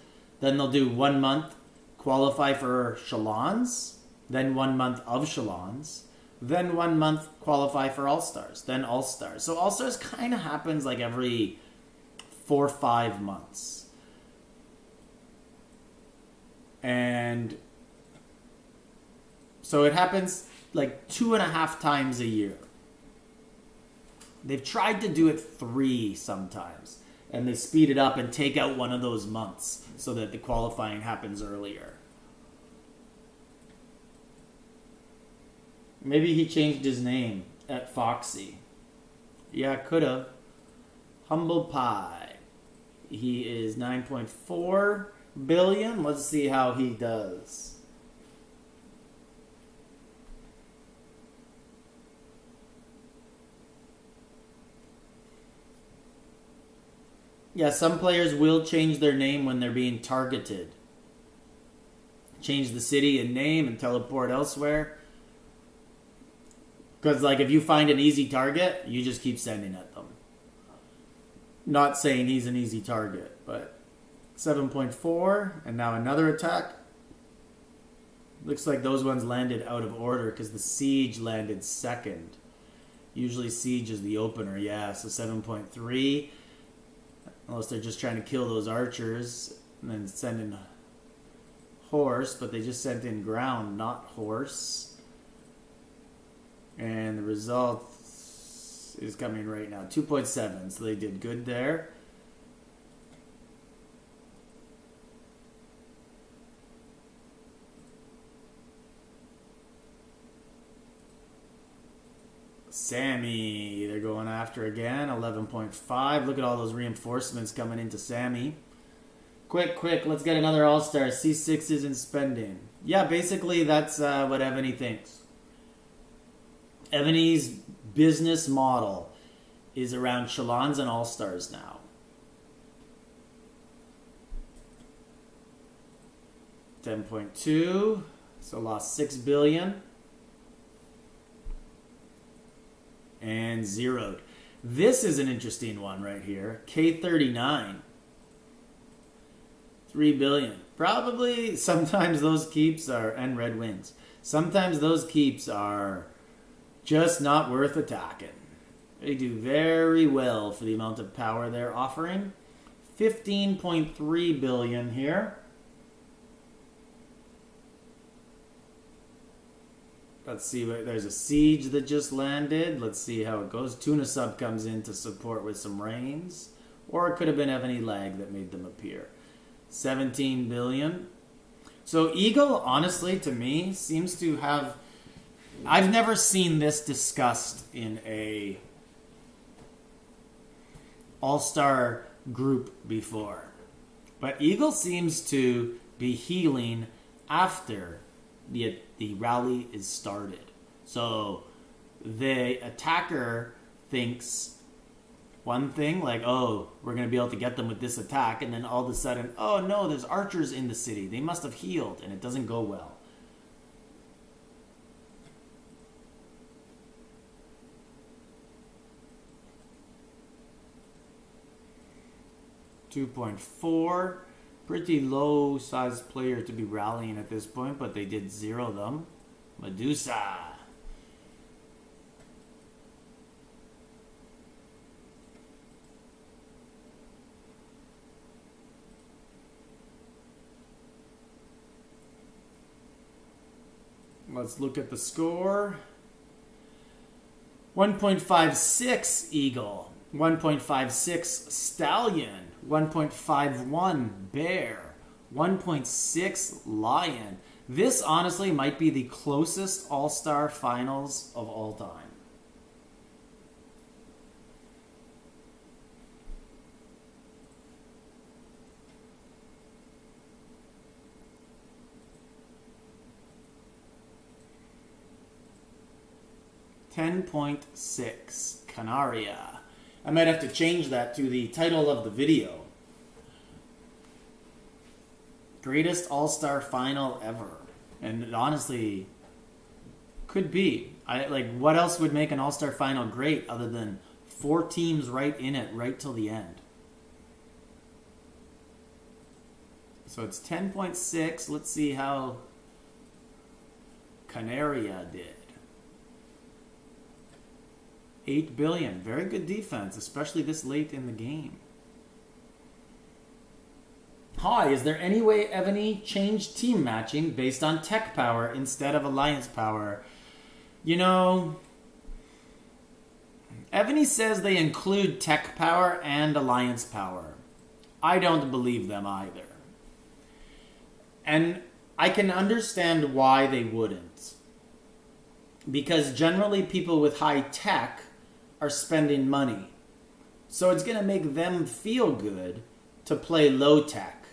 Then they'll do 1 month, qualify for Shalons. Then 1 month of Shalons. Then 1 month, qualify for All-Stars. Then All-Stars. So All-Stars kind of happens like every 4 or 5 months. And so it happens like 2.5 times a year. They've tried to do it 3 sometimes. and they speed it up and take out one of those months so that the qualifying happens earlier. Maybe he changed his name at Foxy. Yeah, could have. Humble Pie. He is 9.4 billion. Let's see how he does. Yeah, some players will change their name when they're being targeted. Change the city and name and teleport elsewhere. Because, like, if you find an easy target, you just keep sending at them. Not saying he's an easy target, but 7.4, and now another attack. Looks like those ones landed out of order because the siege landed second. Usually siege is the opener, yeah, so 7.3. Unless they're just trying to kill those archers and then send in horse, but they just sent in ground, not horse. And the result is coming right now, 2.7, so they did good there. Sammy, they're going after again, 11.5. Look at all those reinforcements coming into Sammy. Quick, let's get another All-Star. C6 isn't spending. Yeah, basically that's what Evony thinks. Evony's business model is around Chalons and All-Stars now. 10.2, so lost 6 billion. And zeroed. This is an interesting one right here. K39. 3 billion. Probably sometimes those keeps are, and red wins. Sometimes those keeps are just not worth attacking. They do very well for the amount of power they're offering. 15.3 billion here. Let's see, there's a siege that just landed. Let's see how it goes. Tuna Sub comes in to support with some rains. Or it could have been Evony Lag that made them appear. 17 billion. So Eagle, honestly, to me, seems to have... I've never seen this discussed in a all-star group before. But Eagle seems to be healing after the rally is started. So the attacker thinks one thing, like, oh, we're going to be able to get them with this attack, and then all of a sudden, oh no, there's archers in the city. They must have healed, and it doesn't go well. $2.4. Pretty low size player to be rallying at this point, but they did zero them. Medusa. Let's look at the score. 1.56 Eagle. 1.56 Stallion. 1.51 Bear. 1.6 Lion. This honestly might be the closest All-Star Finals of all time. $10.6 Canaria. I might have to change that to the title of the video. Greatest All-Star Final ever. And it honestly could be. What else would make an All-Star Final great other than 4 teams right in it right till the end? So it's 10.6. Let's see how Canaria did. 8 billion. Very good defense, especially this late in the game. Hi, is there any way Evony changed team matching based on tech power instead of alliance power? You know, Evony says they include tech power and alliance power. I don't believe them either. And I can understand why they wouldn't. Because generally people with high tech are spending money. So it's going to make them feel good to play low tech,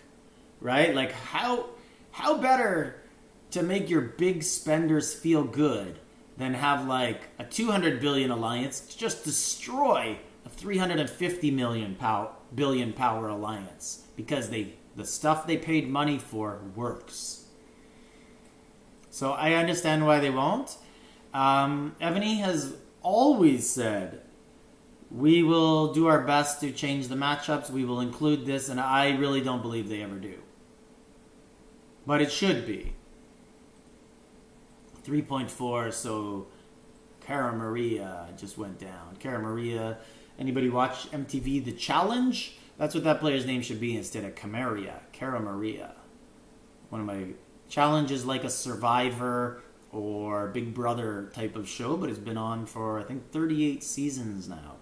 right? Like how better to make your big spenders feel good than have like a 200 billion alliance to just destroy a 350 billion power alliance because the stuff they paid money for works. So I understand why they won't. Evony has always said, we will do our best to change the matchups. We will include this, and I really don't believe they ever do. But it should be. 3.4, so Cara Maria just went down. Cara Maria, anybody watch MTV The Challenge? That's what that player's name should be instead of Camaria. Cara Maria. One of my challenges, like a Survivor or Big Brother type of show, but it's been on for I think 38 seasons now,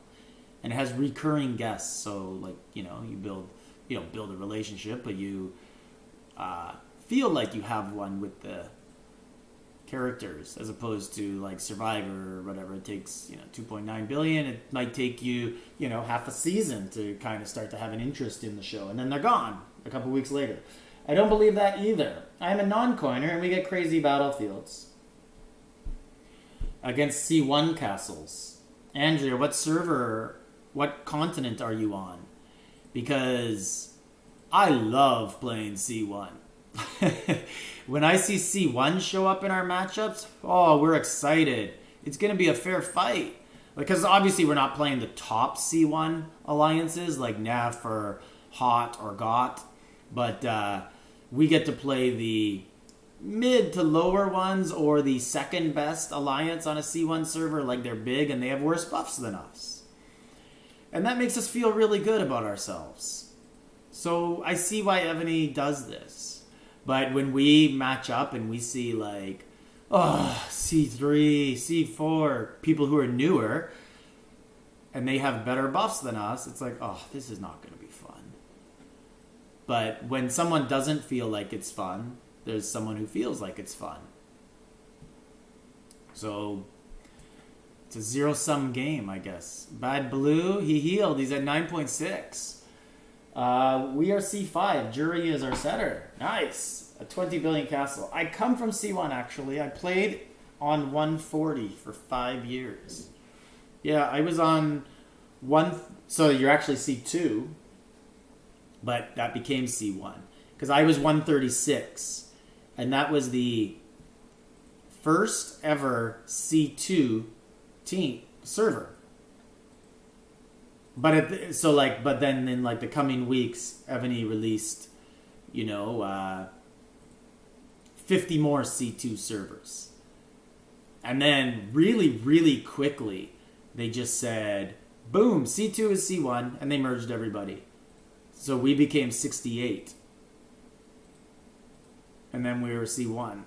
and it has recurring guests. So like you don't build a relationship, but you feel like you have one with the characters, as opposed to like Survivor or whatever. It takes 2.9 billion. It might take you half a season to kind of start to have an interest in the show, and then they're gone a couple weeks later. I don't believe that either. I'm a non-coiner, and we get crazy battlefields against C1 castles. Andrea, what server, what continent are you on? Because I love playing C1. When I see C1 show up in our matchups, oh, we're excited. It's going to be a fair fight. Because obviously we're not playing the top C1 alliances like NEF or HOT or GOT. But we get to play the mid to lower ones or the second best alliance on a C1 server. Like they're big and they have worse buffs than us. And that makes us feel really good about ourselves. So I see why Evony does this. But when we match up and we see like, C3, C4, people who are newer, and they have better buffs than us, it's like, this is not going to be fun. But when someone doesn't feel like it's fun, there's someone who feels like it's fun. So it's a zero-sum game, I guess. Bad Blue, he healed. He's at 9.6. We are C5. Jury is our setter. Nice. A 20 billion castle. I come from C1, actually. I played on 140 for 5 years. Yeah, I was on so you're actually C2, but that became C1. Because I was 136. And that was the first ever C2 team server. But but then in like the coming weeks, Evony released, 50 more C2 servers. And then really, really quickly, they just said, boom, C2 is C1, and they merged everybody. So we became 68. And then we were C1.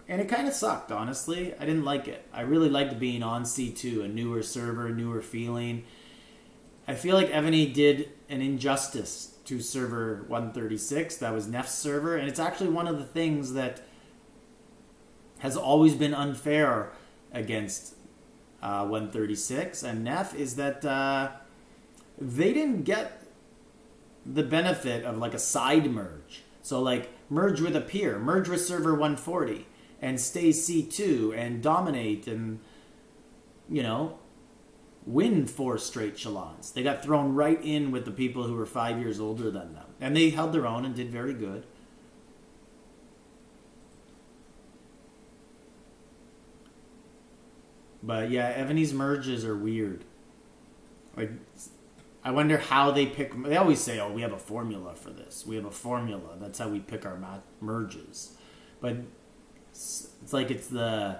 And it kind of sucked, honestly. I didn't like it. I really liked being on C2, a newer server, a newer feeling. I feel like Evony did an injustice to server 136. That was Nef's server. And it's actually one of the things that has always been unfair against 136 and Nef is that they didn't get the benefit of like a side merge. So like merge with a peer, merge with server 140 and stay C2 and dominate and, win 4 straight Shalons. They got thrown right in with the people who were 5 years older than them. And they held their own and did very good. But yeah, Evony's merges are weird. Like, I wonder how they pick. They always say, we have a formula for this. We have a formula. That's how we pick our merges. But it's like it's the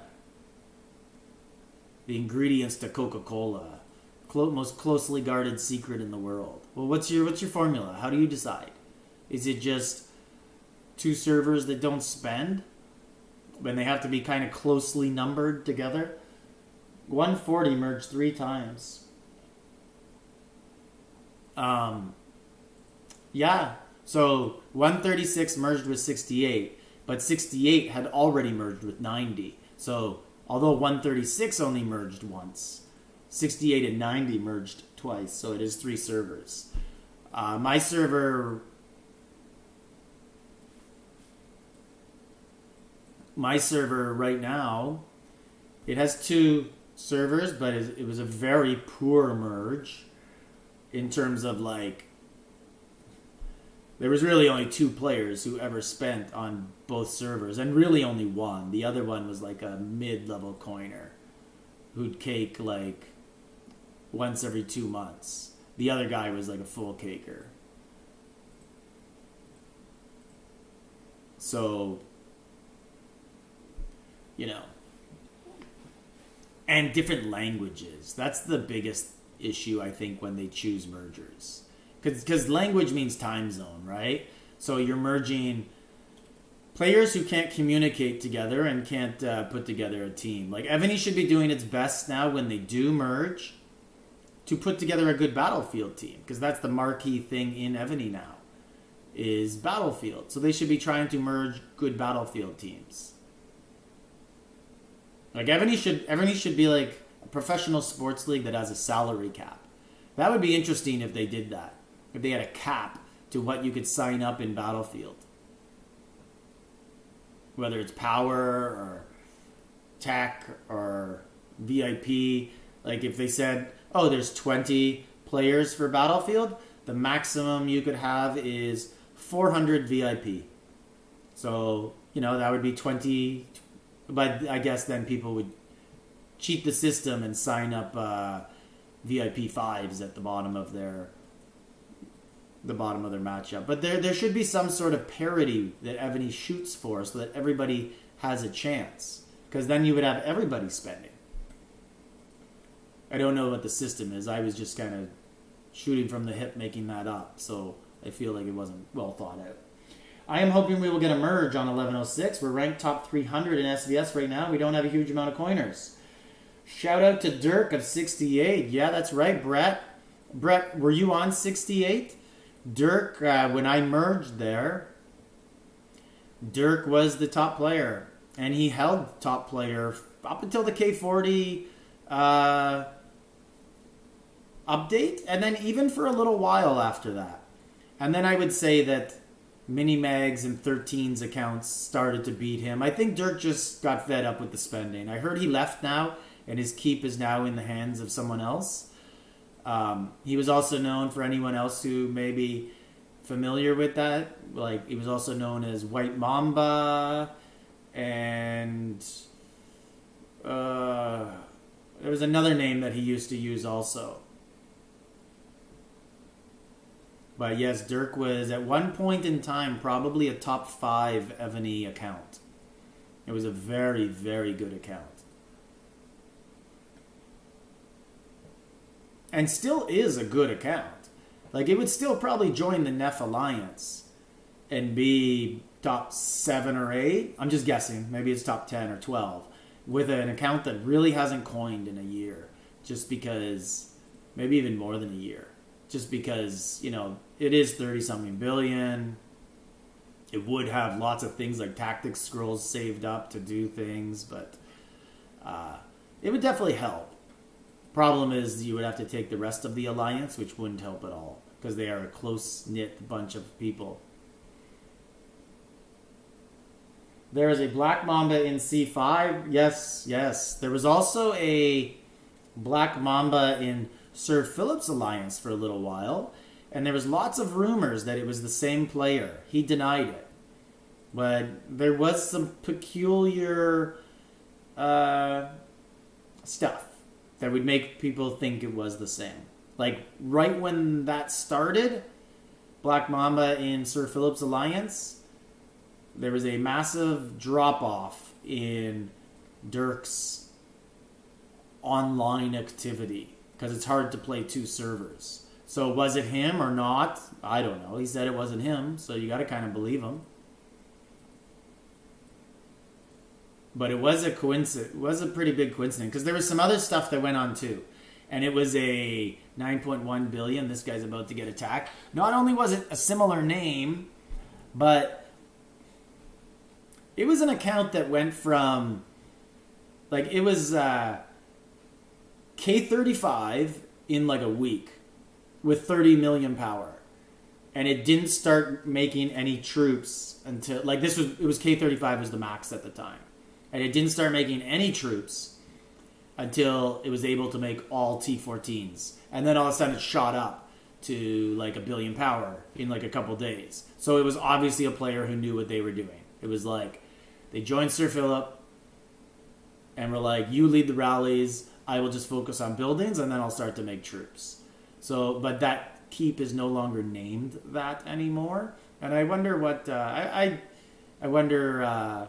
ingredients to Coca-Cola. Most closely guarded secret in the world. Well, what's your formula? How do you decide? Is it just 2 servers that don't spend? When they have to be kind of closely numbered together? 140 merged 3 times. Yeah. So 136 merged with 68, but 68 had already merged with 90. So although 136 only merged once, 68 and 90 merged twice. So it is 3 servers. My server right now, it has 2 servers, but it was a very poor merge in terms of like, there was really only 2 players who ever spent on both servers, and really only one. The other one was like a mid-level coiner who'd cake like once every 2 months. The other guy was like a full caker. So, you know, and different languages. That's the biggest issue, I think, when they choose mergers. Because language means time zone, right? So you're merging players who can't communicate together and can't put together a team. Like, Evony should be doing its best now when they do merge to put together a good Battlefield team. Because that's the marquee thing in Evony now, is Battlefield. So they should be trying to merge good Battlefield teams. Like, Evony should be like a professional sports league that has a salary cap. That would be interesting if they did that. If they had a cap to what you could sign up in Battlefield. Whether it's power or tech or VIP. Like, if they said, oh, there's 20 players for Battlefield, the maximum you could have is 400 VIP. So, you know, that would be 20. But I guess then people would cheat the system and sign up VIP 5s at the bottom of their matchup. But there should be some sort of parity that Evony shoots for so that everybody has a chance. Because then you would have everybody spending. I don't know what the system is. I was just kind of shooting from the hip making that up. So I feel like it wasn't well thought out. I am hoping we will get a merge on 1106. We're ranked top 300 in SVS right now. We don't have a huge amount of coiners. Shout out to Dirk of 68. Yeah, that's right, Brett. Brett, were you on 68? Dirk, when I merged there, Dirk was the top player. And he held top player up until the K40 update. And then even for a little while after that. And then I would say that Minimags and 13's accounts started to beat him. I think Dirk just got fed up with the spending. I heard he left now, and his keep is now in the hands of someone else. He was also known, for anyone else who may be familiar with that, like, he was also known as White Mamba, and there was another name that he used to use also. But yes, Dirk was at one point in time probably a top 5 Evony account. It was a very, very good account. And still is a good account. Like, it would still probably join the Neff Alliance and be top 7 or 8. I'm just guessing. Maybe it's top 10 or 12. With an account that really hasn't coined in a year. Just because, maybe even more than a year. Just because, you know, it is 30-something billion. It would have lots of things like tactics scrolls saved up to do things, but it would definitely help. Problem is, you would have to take the rest of the alliance, which wouldn't help at all, because they are a close-knit bunch of people. There is a Black Mamba in C5. Yes, yes. There was also a Black Mamba in Sir Philip's alliance for a little while, and there was lots of rumors that it was the same player. He denied it. But there was some peculiar stuff that would make people think it was the same. Like, right when that started, Black Mamba in Sir Philip's alliance, there was a massive drop-off in Dirk's online activity, because it's hard to play 2 servers. So was it him or not? I don't know. He said it wasn't him, so you got to kind of believe him. But it was a coincidence. It was a pretty big coincidence because there was some other stuff that went on too, and it was a 9.1 billion. This guy's about to get attacked. Not only was it a similar name, but it was an account that went from like it was K35 in like a week with 30 million power. And it didn't start making any troops until like it was K35 was the max at the time. And it didn't start making any troops until it was able to make all T14s. And then all of a sudden it shot up to like 1 billion power in like a couple days. So it was obviously a player who knew what they were doing. It was like they joined Sir Philip and were like, you lead the rallies, I will just focus on buildings and then I'll start to make troops. So, but that keep is no longer named that anymore, and I wonder what I wonder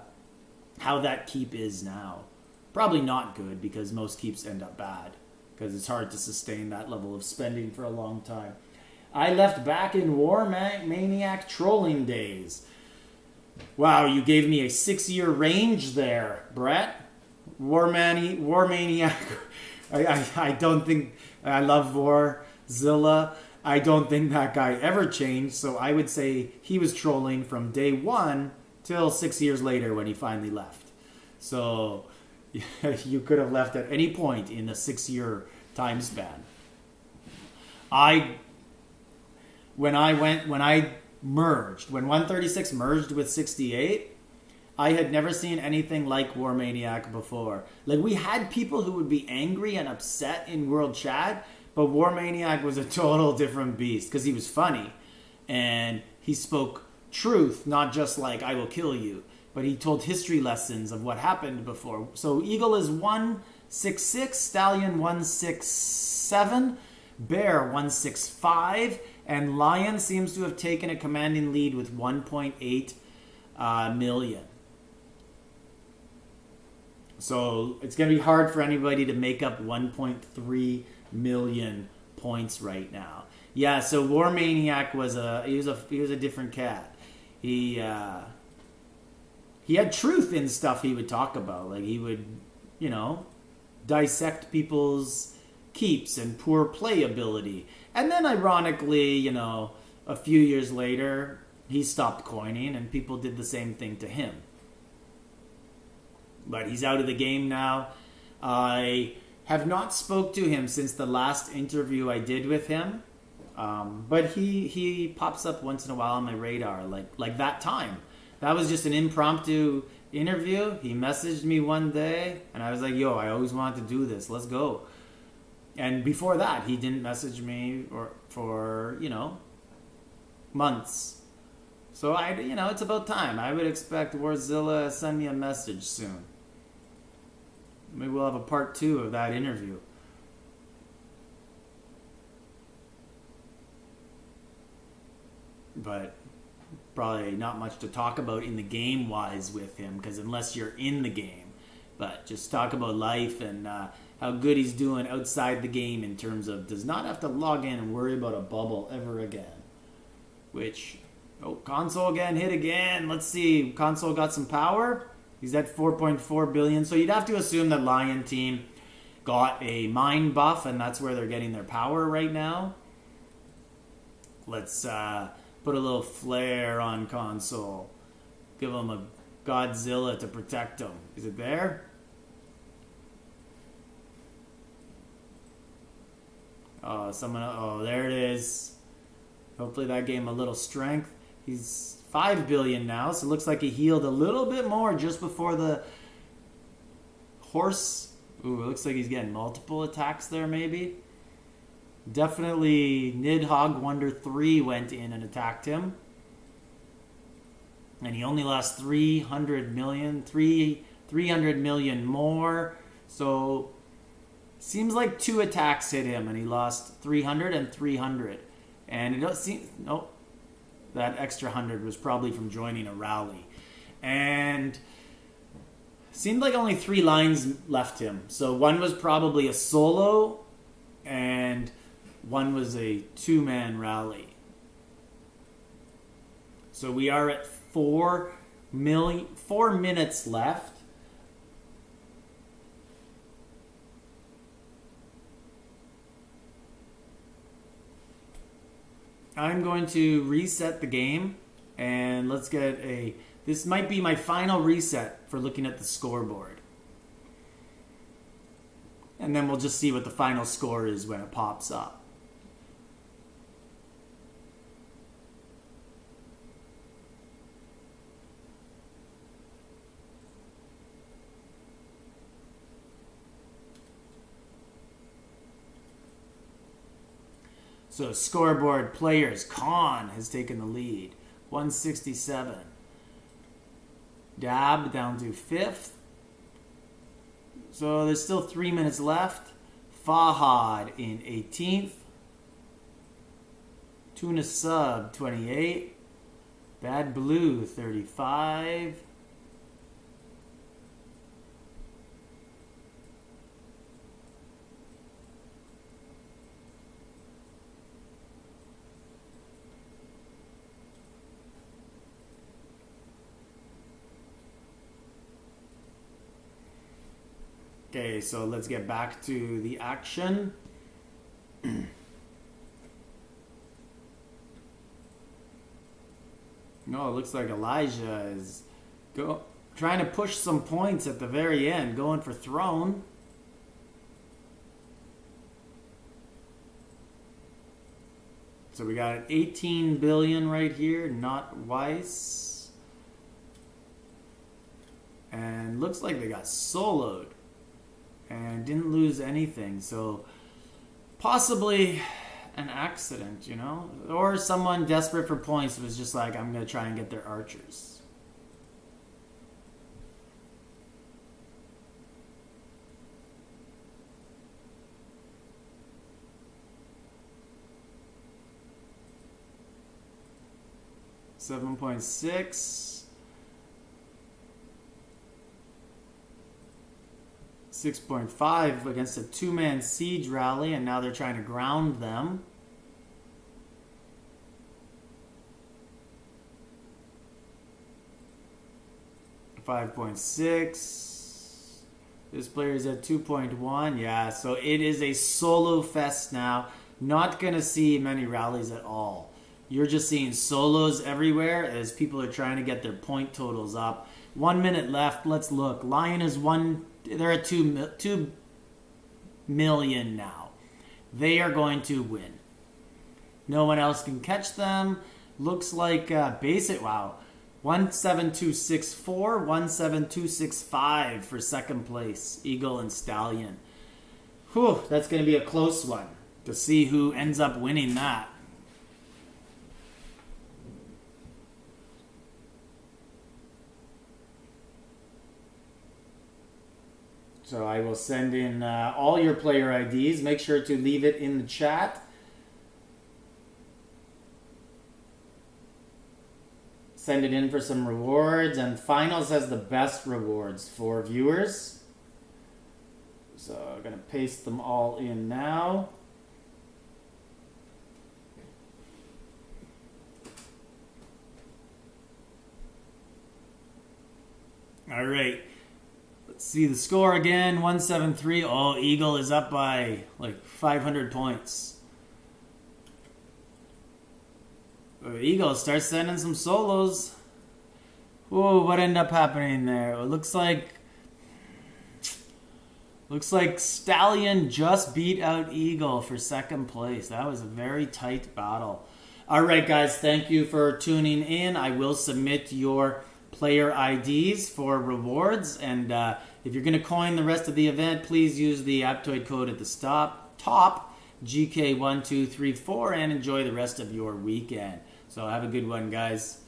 how that keep is now. Probably not good because most keeps end up bad because it's hard to sustain that level of spending for a long time. I left back in War Maniac trolling days. Wow, you gave me a 6-year range there, Brett. War Maniac. I don't think I love Warzilla. I don't think that guy ever changed, so I would say he was trolling from day one till 6 years later when he finally left. So you could have left at any point in the 6-year time span. When 136 merged with 68, I had never seen anything like War Maniac before. Like, we had people who would be angry and upset in World Chat, but War Maniac was a total different beast because he was funny and he spoke truth, not just like, I will kill you, but he told history lessons of what happened before. So Eagle is 166, Stallion 167, Bear 165, and Lion seems to have taken a commanding lead with 1.8 million. So it's going to be hard for anybody to make up 1.3 million points right now. Yeah, so War Maniac was a different cat. He had truth in stuff he would talk about. Like he would, dissect people's keeps and poor playability. And then ironically, a few years later, he stopped coining and people did the same thing to him. But he's out of the game now. I have not spoke to him since the last interview I did with him. But he pops up once in a while on my radar, like that time. That was just an impromptu interview. He messaged me one day, and I was like, yo, I always wanted to do this. Let's go. And before that, he didn't message me for months. So, it's about time. I would expect Warzilla to send me a message soon. Maybe we'll have a part 2 of that interview. But probably not much to talk about in the game wise with him, because unless you're in the game, but just talk about life and how good he's doing outside the game in terms of does not have to log in and worry about a bubble ever again. Which, console again, hit again. Let's see, console got some power. He's at 4.4 billion. So you'd have to assume that Lion Team got a mine buff, and that's where they're getting their power right now. Let's put a little flare on console. Give him a Godzilla to protect him. Is it there? There it is. Hopefully that gave him a little strength. He's 5 billion now, so it looks like he healed a little bit more just before the horse. Ooh, it looks like he's getting multiple attacks there, maybe. Definitely Nidhogg Wonder 3 went in and attacked him. And he only lost 300 million more. So, seems like 2 attacks hit him and he lost 300 and 300. And it doesn't seem... Nope. That extra 100 was probably from joining a rally. And seemed like only 3 lines left him. So one was probably a solo and one was a 2-man rally. So we are at 4 minutes left. I'm going to reset the game, and let's get a... This might be my final reset for looking at the scoreboard. And then we'll just see what the final score is when it pops up. So scoreboard players, Khan has taken the lead. 167. Dab down to 5th. So there's still 3 minutes left. Fahad in 18th. Tuna Sub 28. Bad Blue 35. Okay, so let's get back to the action. No, it looks like Elijah is trying to push some points at the very end, going for throne. So we got 18 billion right here, not Weiss. And looks like they got soloed and didn't lose anything. So possibly an accident, you know? Or someone desperate for points was just like, I'm going to try and get their archers. $7.6. 6.5 against a two-man siege rally, and now they're trying to ground them. $5.6. This player is at 2.1. Yeah, so it is a solo fest now. Not going to see many rallies at all. You're just seeing solos everywhere as people are trying to get their point totals up. 1 minute left. Let's look. Lion is one. They're at 2 million now. They are going to win. No one else can catch them. Looks like basic. Wow. 17264, 17265 for second place. Eagle and Stallion. Whew, that's going to be a close one to see who ends up winning that. So I will send in all your player IDs. Make sure to leave it in the chat. Send it in for some rewards. And Finals has the best rewards for viewers. So I'm going to paste them all in now. All right. See the score again, 173. Oh, Eagle is up by like 500 points. Eagle starts sending some solos. Whoa, what ended up happening there? It looks like Stallion just beat out Eagle for second place. That was a very tight battle. All right, guys, thank you for tuning in. I will submit your player IDs for rewards, and if you're going to coin the rest of the event, please use the Aptoide code at the top, GK1234, and enjoy the rest of your weekend. So have a good one, guys.